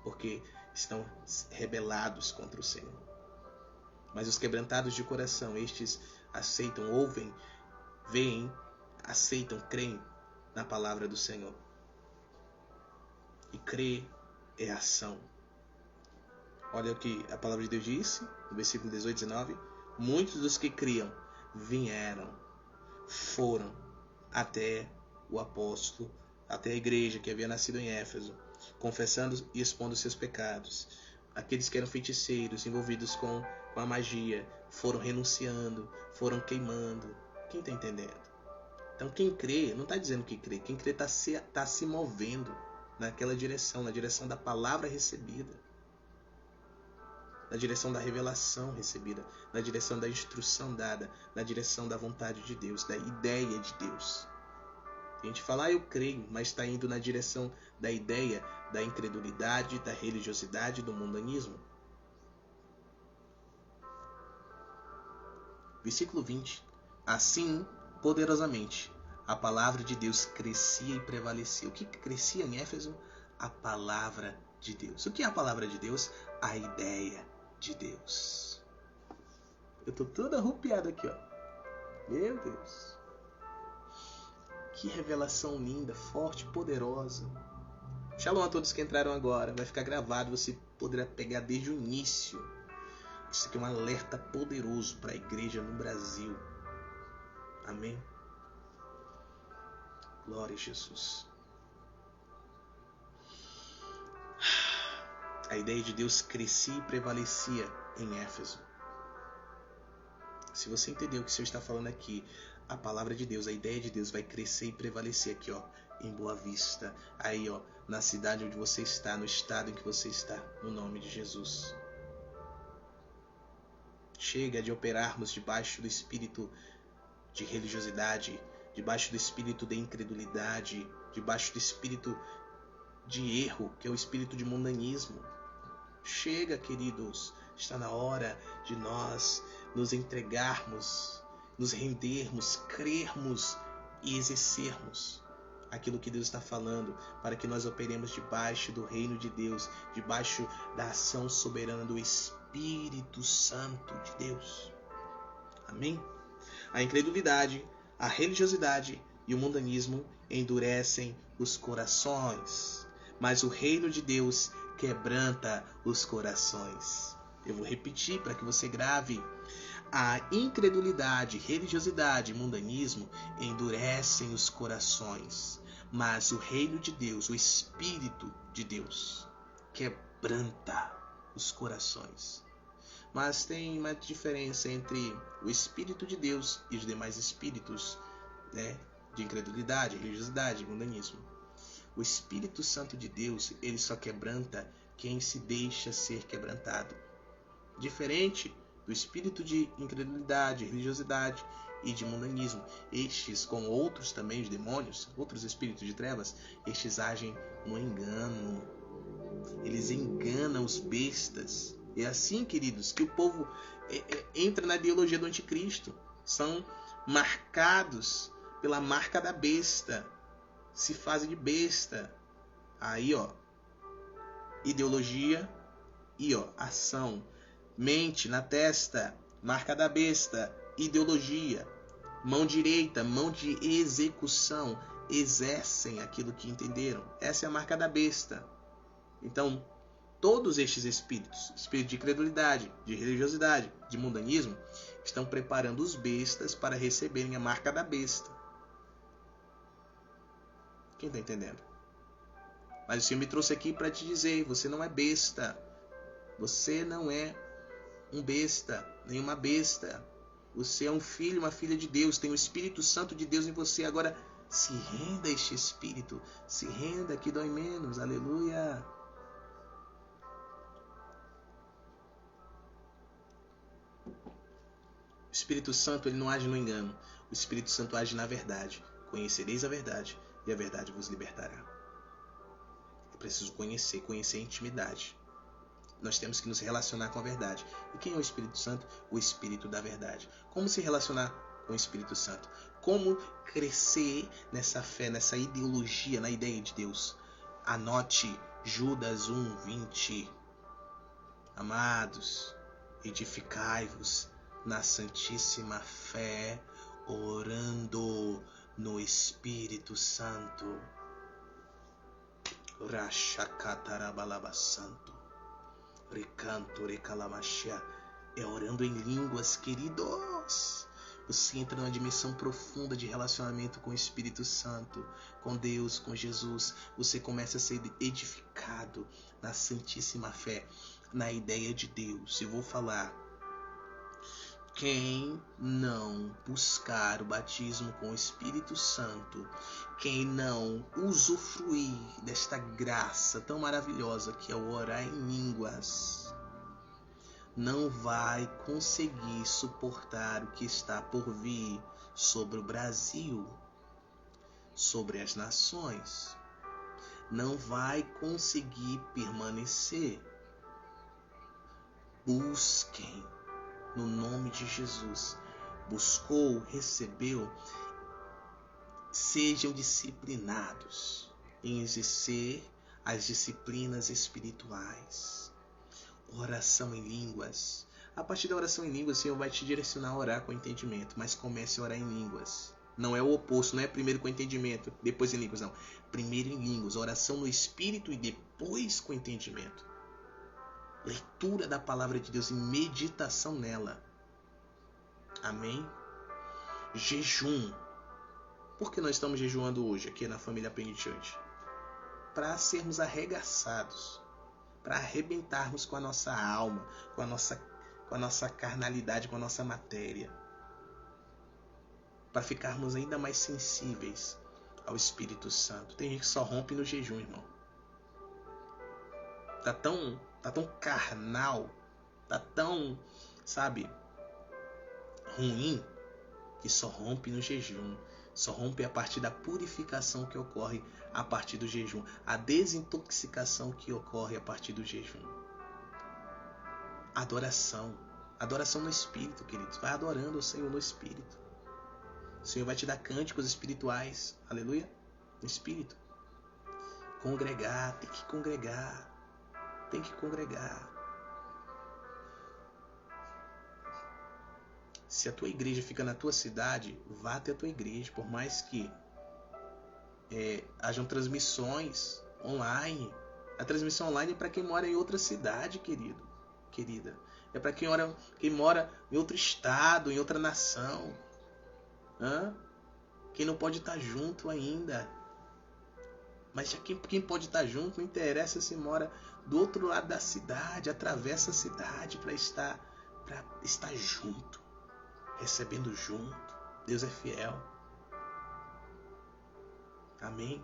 porque estão rebelados contra o Senhor. Mas os quebrantados de coração, estes aceitam, ouvem, veem, aceitam, creem na palavra do Senhor. E crer é ação. Olha o que a palavra de Deus disse, no versículo 18 e 19. Muitos dos que criam foram até o apóstolo, até a igreja que havia nascido em Éfeso, confessando e expondo seus pecados. Aqueles que eram feiticeiros, envolvidos com a magia, foram renunciando, foram queimando. Quem está entendendo? Então quem crê, não está dizendo que crê, quem crê está se movendo naquela direção, na direção da palavra recebida, na direção da revelação recebida, na direção da instrução dada, na direção da vontade de Deus, da ideia de Deus. A gente fala, eu creio, mas está indo na direção da ideia, da incredulidade, da religiosidade, do mundanismo. Versículo 20. Assim, poderosamente, a palavra de Deus crescia e prevalecia. O que crescia em Éfeso? A palavra de Deus. O que é a palavra de Deus? A ideia de Deus. Eu estou todo arrupiado aqui, Meu Deus. Que revelação linda, forte, poderosa. Shalom a todos que entraram agora. Vai ficar gravado, você poderá pegar desde o início. Isso aqui é um alerta poderoso para a igreja no Brasil. Amém? Glória a Jesus. A ideia de Deus crescia e prevalecia em Éfeso. Se você entendeu o que o Senhor está falando aqui, a palavra de Deus, a ideia de Deus vai crescer e prevalecer aqui, em Boa Vista, aí, na cidade onde você está, no estado em que você está, no nome de Jesus. Chega de operarmos debaixo do espírito de religiosidade, debaixo do espírito de incredulidade, debaixo do espírito de erro, que é o espírito de mundanismo. Chega, queridos, está na hora de nós nos entregarmos, nos rendermos, crermos e exercermos aquilo que Deus está falando, para que nós operemos debaixo do reino de Deus, debaixo da ação soberana do Espírito Santo de Deus. Amém? A incredulidade, A religiosidade e o mundanismo endurecem os corações, mas o reino de Deus quebranta os corações. Eu vou repetir para que você grave. A incredulidade, religiosidade e mundanismo endurecem os corações, mas o reino de Deus, o Espírito de Deus, quebranta os corações. Mas tem uma diferença entre o Espírito de Deus e os demais espíritos, né, de incredulidade, religiosidade e mundanismo. O Espírito Santo de Deus, ele só quebranta quem se deixa ser quebrantado. Diferente do espírito de incredulidade, religiosidade e de mundanismo. Estes, com outros também, os demônios, outros espíritos de trevas, estes agem no engano. Eles enganam os bestas. É assim, queridos, que o povo entra na ideologia do anticristo. São marcados pela marca da besta. Se fazem de besta. Aí, ó, ideologia e, ó, ação. Mente na testa, marca da besta, ideologia. Mão direita, mão de execução, exercem aquilo que entenderam. Essa é a marca da besta. Então, todos estes espíritos, espírito de incredulidade, de religiosidade, de mundanismo, estão preparando os bestas para receberem a marca da besta. Quem está entendendo? Mas o Senhor me trouxe aqui para te dizer, você não é besta. Você não é um besta, nenhuma besta. Você é um filho, uma filha de Deus. Tem o Espírito Santo de Deus em você. Agora, se renda a este Espírito. Se renda, que dói menos. Aleluia. O Espírito Santo, ele não age no engano. O Espírito Santo age na verdade. Conhecereis a verdade, e a verdade vos libertará. É preciso conhecer a intimidade. Nós temos que nos relacionar com a verdade. E quem é o Espírito Santo? O Espírito da verdade. Como se relacionar com o Espírito Santo? Como crescer nessa fé, nessa ideologia, na ideia de Deus? Anote Judas 1:20. Amados, edificai-vos na santíssima fé, orando no Espírito Santo. Rachakatarabalaba Santo. Recanto, recalamachia. É orando em línguas, queridos. Você entra numa dimensão profunda de relacionamento com o Espírito Santo, com Deus, com Jesus. Você começa a ser edificado na santíssima fé, na ideia de Deus. Eu vou falar. Quem não buscar o batismo com o Espírito Santo, quem não usufruir desta graça tão maravilhosa que é o orar em línguas, não vai conseguir suportar o que está por vir sobre o Brasil, sobre as nações. Não vai conseguir permanecer. Busquem. No nome de Jesus. Buscou, recebeu. Sejam disciplinados em exercer as disciplinas espirituais. Oração em línguas. A partir da oração em línguas, o Senhor vai te direcionar a orar com entendimento. Mas comece a orar em línguas. Não é o oposto, não é primeiro com entendimento, depois em línguas, não. Primeiro em línguas, oração no Espírito e depois com entendimento. Leitura da palavra de Deus e meditação nela. Amém? Jejum. Por que nós estamos jejuando hoje aqui na família Peniteante? Para sermos arregaçados. Para arrebentarmos com a nossa alma, com a nossa carnalidade, com a nossa matéria. Para ficarmos ainda mais sensíveis ao Espírito Santo. Tem gente que só rompe no jejum, irmão. Tá tão carnal, tá tão, sabe, ruim, que só rompe no jejum. Só rompe a partir da purificação que ocorre a partir do jejum. A desintoxicação que ocorre a partir do jejum. Adoração. Adoração no Espírito, queridos. Vai adorando o Senhor no Espírito. O Senhor vai te dar cânticos espirituais. Aleluia. No Espírito. Congregar. Tem que congregar. Tem que congregar. Se a tua igreja fica na tua cidade, vá até a tua igreja, por mais que hajam transmissões online. A transmissão online é para quem mora em outra cidade, querida. É para quem mora em outro estado, em outra nação. Quem não pode estar junto ainda. Mas já quem pode estar junto, não interessa se mora do outro lado da cidade, atravessa a cidade para estar junto, recebendo junto. Deus é fiel. Amém?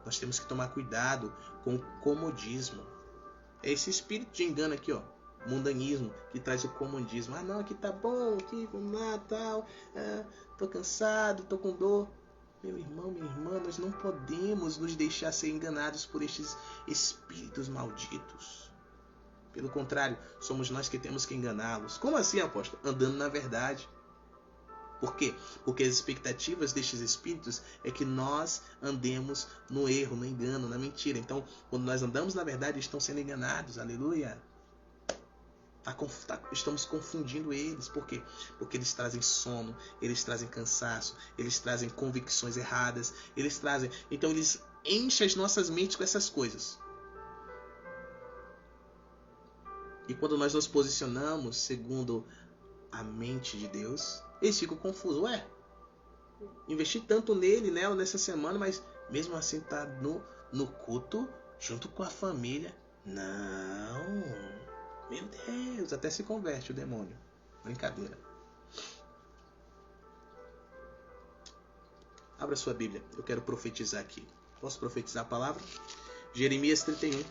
Nós temos que tomar cuidado com o comodismo. É esse espírito de engano aqui, ó, mundanismo, que traz o comodismo. Ah, não, aqui tá bom, aqui, vamos lá, tal. Tô cansado, tô com dor. Meu irmão, minha irmã, nós não podemos nos deixar ser enganados por estes espíritos malditos. Pelo contrário, somos nós que temos que enganá-los. Como assim, apóstolo? Andando na verdade. Por quê? Porque as expectativas destes espíritos é que nós andemos no erro, no engano, na mentira. Então, quando nós andamos na verdade, eles estão sendo enganados. Aleluia! Estamos confundindo eles. Por quê? Porque eles trazem sono, eles trazem cansaço, eles trazem convicções erradas, então eles enchem as nossas mentes com essas coisas. E quando nós nos posicionamos segundo a mente de Deus, eles ficam confusos. Ué, investi tanto nele, nela, nessa semana, mas mesmo assim tá no culto, junto com a família. Não... Meu Deus, até se converte o demônio. Brincadeira. Abra sua Bíblia, eu quero profetizar aqui. Posso profetizar a palavra? Jeremias 31.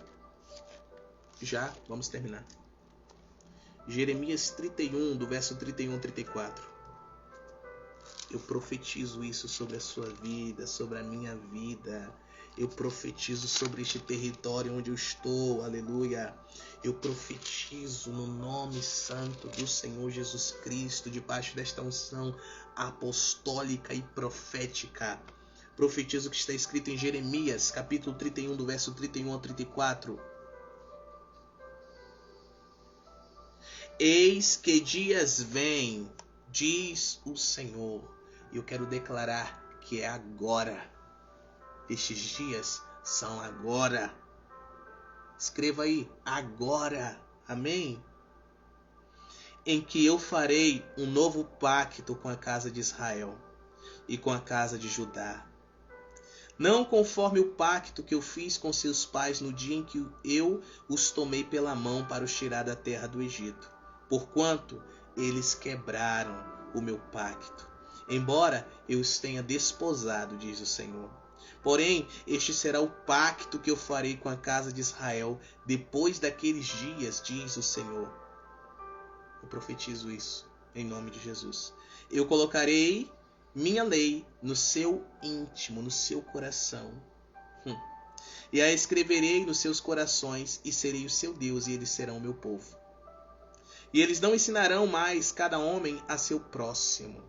Já, vamos terminar. Jeremias 31, do verso 31 a 34. Eu profetizo isso sobre a sua vida, sobre a minha vida. Eu profetizo sobre este território onde eu estou, aleluia. Eu profetizo no nome santo do Senhor Jesus Cristo, debaixo desta unção apostólica e profética. Profetizo o que está escrito em Jeremias, capítulo 31, do verso 31 ao 34. Eis que dias vêm, diz o Senhor. E eu quero declarar que é agora. Estes dias são agora. Escreva aí, agora. Amém? Em que eu farei um novo pacto com a casa de Israel e com a casa de Judá. Não conforme o pacto que eu fiz com seus pais no dia em que eu os tomei pela mão para os tirar da terra do Egito. Porquanto eles quebraram o meu pacto, embora eu os tenha desposado, diz o Senhor. Porém, este será o pacto que eu farei com a casa de Israel depois daqueles dias, diz o Senhor. Eu profetizo isso em nome de Jesus. Eu colocarei minha lei no seu íntimo, no seu coração. E a escreverei nos seus corações e serei o seu Deus e eles serão o meu povo. E eles não ensinarão mais cada homem a seu próximo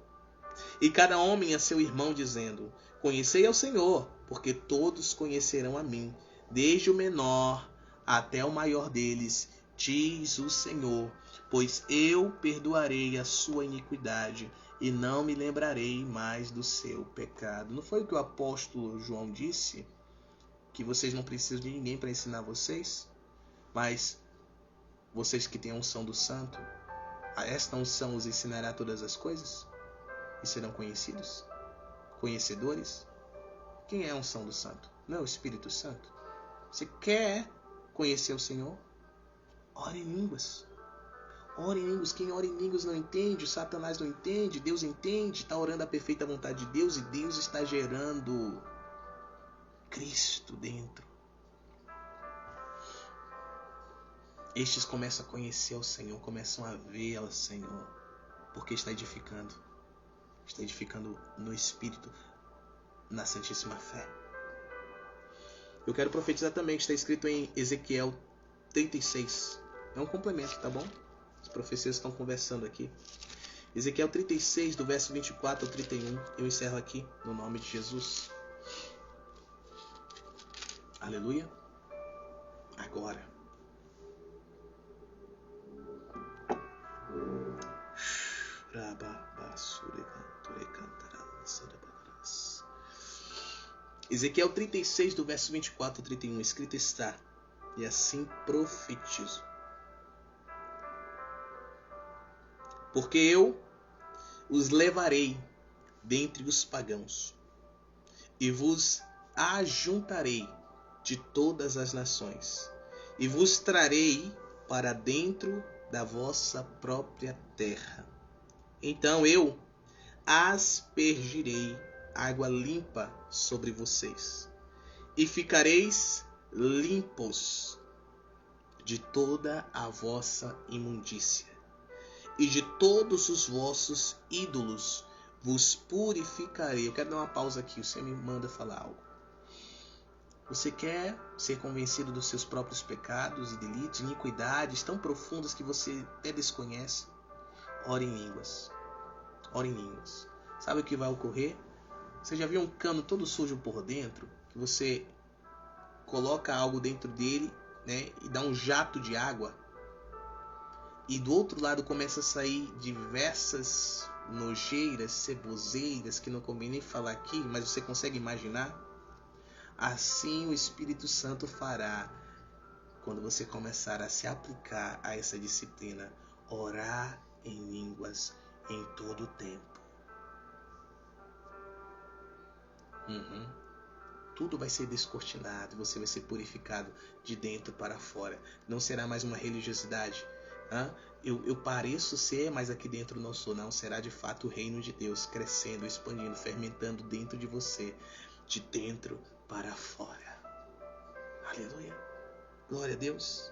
e cada homem a seu irmão, dizendo: conhecei ao Senhor, porque todos conhecerão a mim, desde o menor até o maior deles, diz o Senhor, pois eu perdoarei a sua iniquidade e não me lembrarei mais do seu pecado. Não foi o que o apóstolo João disse? Que vocês não precisam de ninguém para ensinar vocês? Mas vocês que têm a unção do Santo, a esta unção os ensinará todas as coisas? E serão conhecidos? Conhecedores? Quem é a unção do Santo? Não é o Espírito Santo? Você quer conhecer o Senhor? Ore em línguas. Ore em línguas. Quem ora em línguas não entende, Satanás não entende, Deus entende, está orando a perfeita vontade de Deus e Deus está gerando Cristo dentro. Estes começam a conhecer o Senhor, começam a ver ao Senhor, porque está edificando no Espírito, na Santíssima Fé. Eu quero profetizar também que está escrito em Ezequiel 36. É um complemento, tá bom? As profecias estão conversando aqui. Ezequiel 36, do verso 24 ao 31. Eu encerro aqui, no nome de Jesus. Aleluia. Agora. Rabba. Ezequiel 36, do verso 24 ao 31, escrito está: e assim profetizo. Porque eu os levarei dentre os pagãos, e vos ajuntarei de todas as nações, e vos trarei para dentro da vossa própria terra. Então eu aspergirei água limpa sobre vocês, e ficareis limpos de toda a vossa imundícia, e de todos os vossos ídolos vos purificarei. Eu quero dar uma pausa aqui, você me manda falar algo. Você quer ser convencido dos seus próprios pecados e delitos, iniquidades tão profundas que você até desconhece? Ore em línguas. Ore em línguas. Sabe o que vai ocorrer? Você já viu um cano todo sujo por dentro? Que você coloca algo dentro dele, né, e dá um jato de água, e do outro lado começa a sair diversas nojeiras, ceboseiras, que não convém nem falar aqui, mas você consegue imaginar? Assim o Espírito Santo fará quando você começar a se aplicar a essa disciplina, orar em línguas em todo o tempo. Tudo vai ser descortinado, você vai ser purificado de dentro para fora. Não será mais uma religiosidade. Eu pareço ser, mas aqui dentro não sou. Não, será de fato o reino de Deus crescendo, expandindo, fermentando dentro de você, de dentro para fora. Aleluia. Glória a Deus.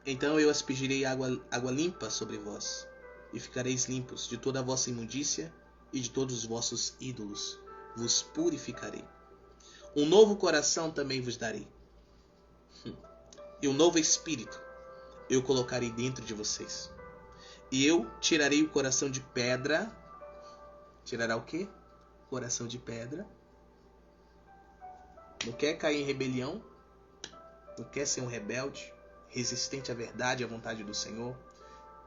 Então eu aspergirei água limpa sobre vós, e ficareis limpos de toda a vossa imundícia e de todos os vossos ídolos. Vos purificarei. Um novo coração também vos darei, e um novo espírito eu colocarei dentro de vocês. E eu tirarei o coração de pedra. Tirará o quê? Coração de pedra. Não quer cair em rebelião? Não quer ser um rebelde, resistente à verdade e à vontade do Senhor?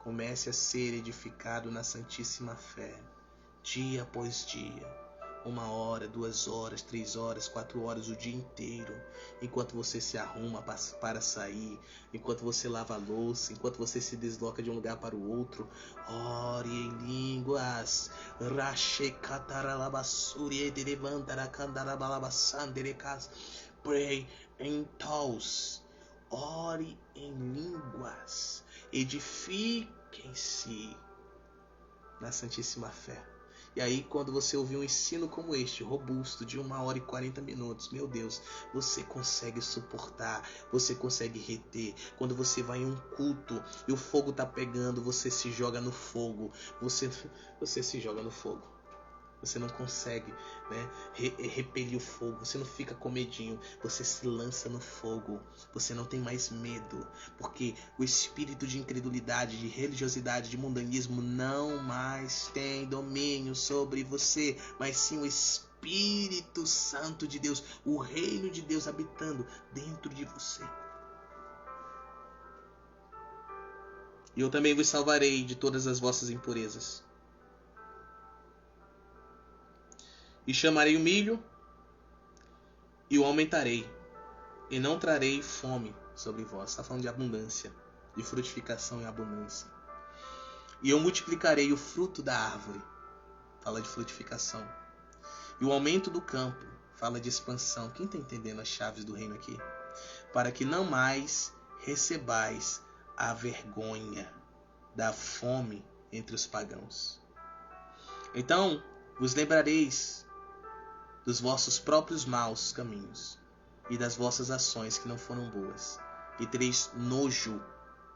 Comece a ser edificado na santíssima fé, dia após dia. 1 hora, 2 horas, 3 horas, 4 horas, o dia inteiro. Enquanto você se arruma para sair, enquanto você lava a louça, enquanto você se desloca de um lugar para o outro, ore em línguas. Pray in tongues. Ore em línguas. Edifiquem-se na santíssima fé. E aí, quando você ouvir um ensino como este, robusto, de 1 hora e 40 minutos, meu Deus, você consegue suportar, você consegue reter. Quando você vai em um culto e o fogo está pegando, você se joga no fogo. Você se joga no fogo. Você não consegue, né, repelir o fogo. Você não fica com medinho. Você se lança no fogo. Você não tem mais medo. Porque o espírito de incredulidade, de religiosidade, de mundanismo não mais tem domínio sobre você. Mas sim o Espírito Santo de Deus. O reino de Deus habitando dentro de você. E eu também vos salvarei de todas as vossas impurezas. E chamarei o milho, e o aumentarei, e não trarei fome sobre vós. Está falando de abundância, de frutificação e abundância. E eu multiplicarei o fruto da árvore. Fala de frutificação. E o aumento do campo. Fala de expansão. Quem está entendendo as chaves do reino aqui? Para que não mais recebais a vergonha da fome entre os pagãos. Então vos lembrareis dos vossos próprios maus caminhos e das vossas ações que não foram boas, e tereis nojo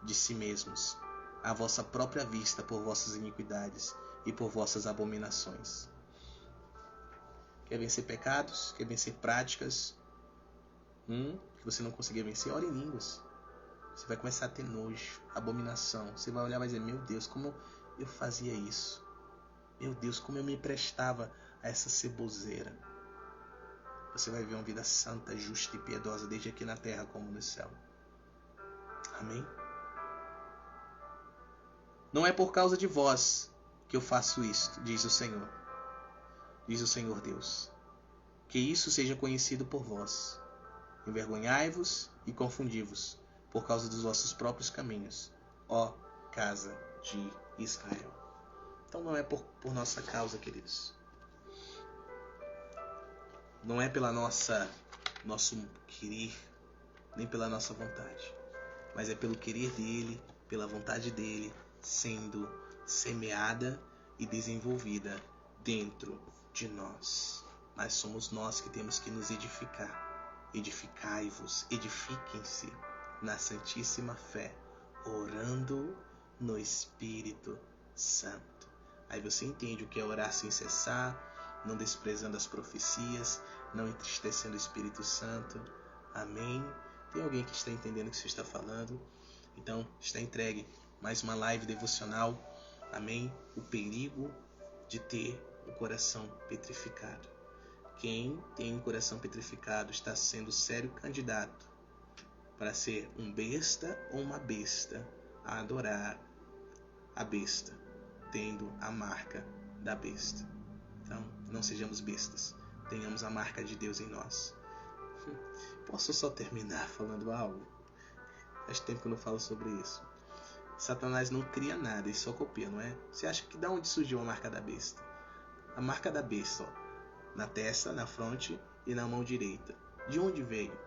de si mesmos, à vossa própria vista, por vossas iniquidades e por vossas abominações. Quer vencer pecados? Quer vencer práticas que você não conseguia vencer? Ore em línguas. Você vai começar a ter nojo, abominação. Você vai olhar e vai dizer: meu Deus, como eu fazia isso? Meu Deus, como eu me prestava a essa ceboseira. Você vai viver uma vida santa, justa e piedosa, desde aqui na terra como no céu. Amém? Não é por causa de vós que eu faço isto, diz o Senhor. Diz o Senhor Deus. Que isso seja conhecido por vós. Envergonhai-vos e confundi-vos por causa dos vossos próprios caminhos, ó casa de Israel. Então não é por nossa causa, queridos. Não é pela nosso querer, nem pela nossa vontade, mas é pelo querer dele, pela vontade dele, sendo semeada e desenvolvida dentro de nós. Mas somos nós que temos que nos edificar. Edificai-vos, edifiquem-se na santíssima fé, orando no Espírito Santo. Aí você entende o que é orar sem cessar, não desprezando as profecias, não entristecendo o Espírito Santo. Amém? Tem alguém que está entendendo o que você está falando? Então, está entregue mais uma live devocional. Amém? O perigo de ter o coração petrificado. Quem tem um coração petrificado está sendo sério candidato para ser um besta ou uma besta a adorar a besta, tendo a marca da besta. Então, não sejamos bestas, tenhamos a marca de Deus em nós. Posso só terminar falando algo? Faz tempo que eu não falo sobre isso. Satanás não cria nada, ele só copia, não é? Você acha que da onde surgiu a marca da besta? A marca da besta, ó, na testa, na fronte e na mão direita. De onde veio?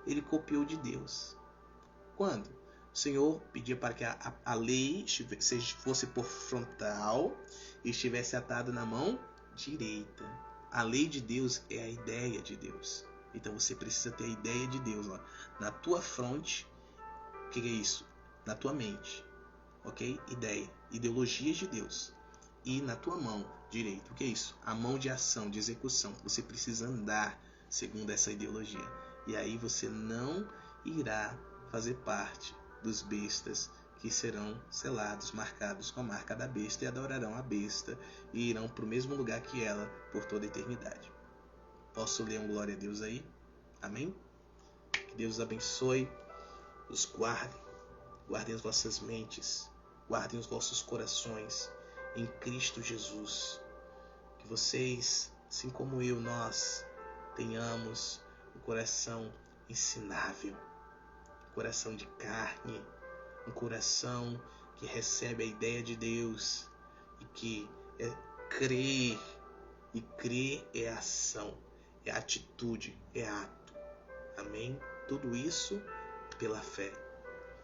Ele copiou de Deus. Quando? O Senhor pedia para que a lei fosse por frontal e estivesse atada na mão direita. A lei de Deus é a ideia de Deus. Então você precisa ter a ideia de Deus lá na tua fronte. O que é isso? Na tua mente. Ok? Ideia. Ideologias de Deus. E na tua mão direita. O que é isso? A mão de ação, de execução. Você precisa andar segundo essa ideologia. E aí você não irá fazer parte dos bestas que serão selados, marcados com a marca da besta e adorarão a besta e irão para o mesmo lugar que ela por toda a eternidade. Posso ler um glória a Deus aí? Amém? Que Deus os abençoe, os guarde, guardem as vossas mentes, guardem os vossos corações em Cristo Jesus. Que vocês, assim como eu, nós tenhamos um coração ensinável, um coração de carne, um coração que recebe a ideia de Deus e que é crer. E crer é ação, é atitude, é ato. Amém? Tudo isso pela fé.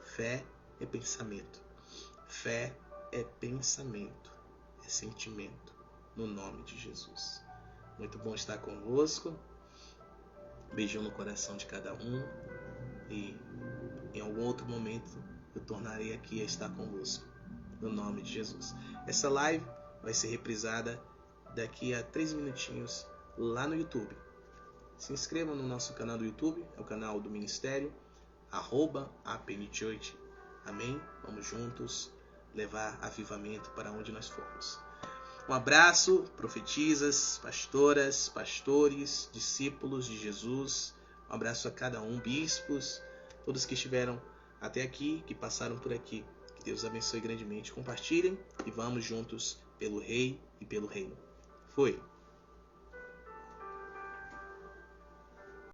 Fé é pensamento. Fé é pensamento, é sentimento, no nome de Jesus. Muito bom estar convosco. Beijão no coração de cada um. E em algum outro momento eu tornarei aqui a estar convosco, no nome de Jesus. Essa live vai ser reprisada daqui a 3 minutinhos lá no YouTube. Se inscreva no nosso canal do YouTube, é o canal do Ministério, @APN Church. Amém? Vamos juntos levar avivamento para onde nós formos. Um abraço, profetisas, pastoras, pastores, discípulos de Jesus. Um abraço a cada um, bispos, todos que estiveram até aqui, que passaram por aqui. Que Deus abençoe grandemente. Compartilhem e vamos juntos pelo Rei e pelo Reino. Fui!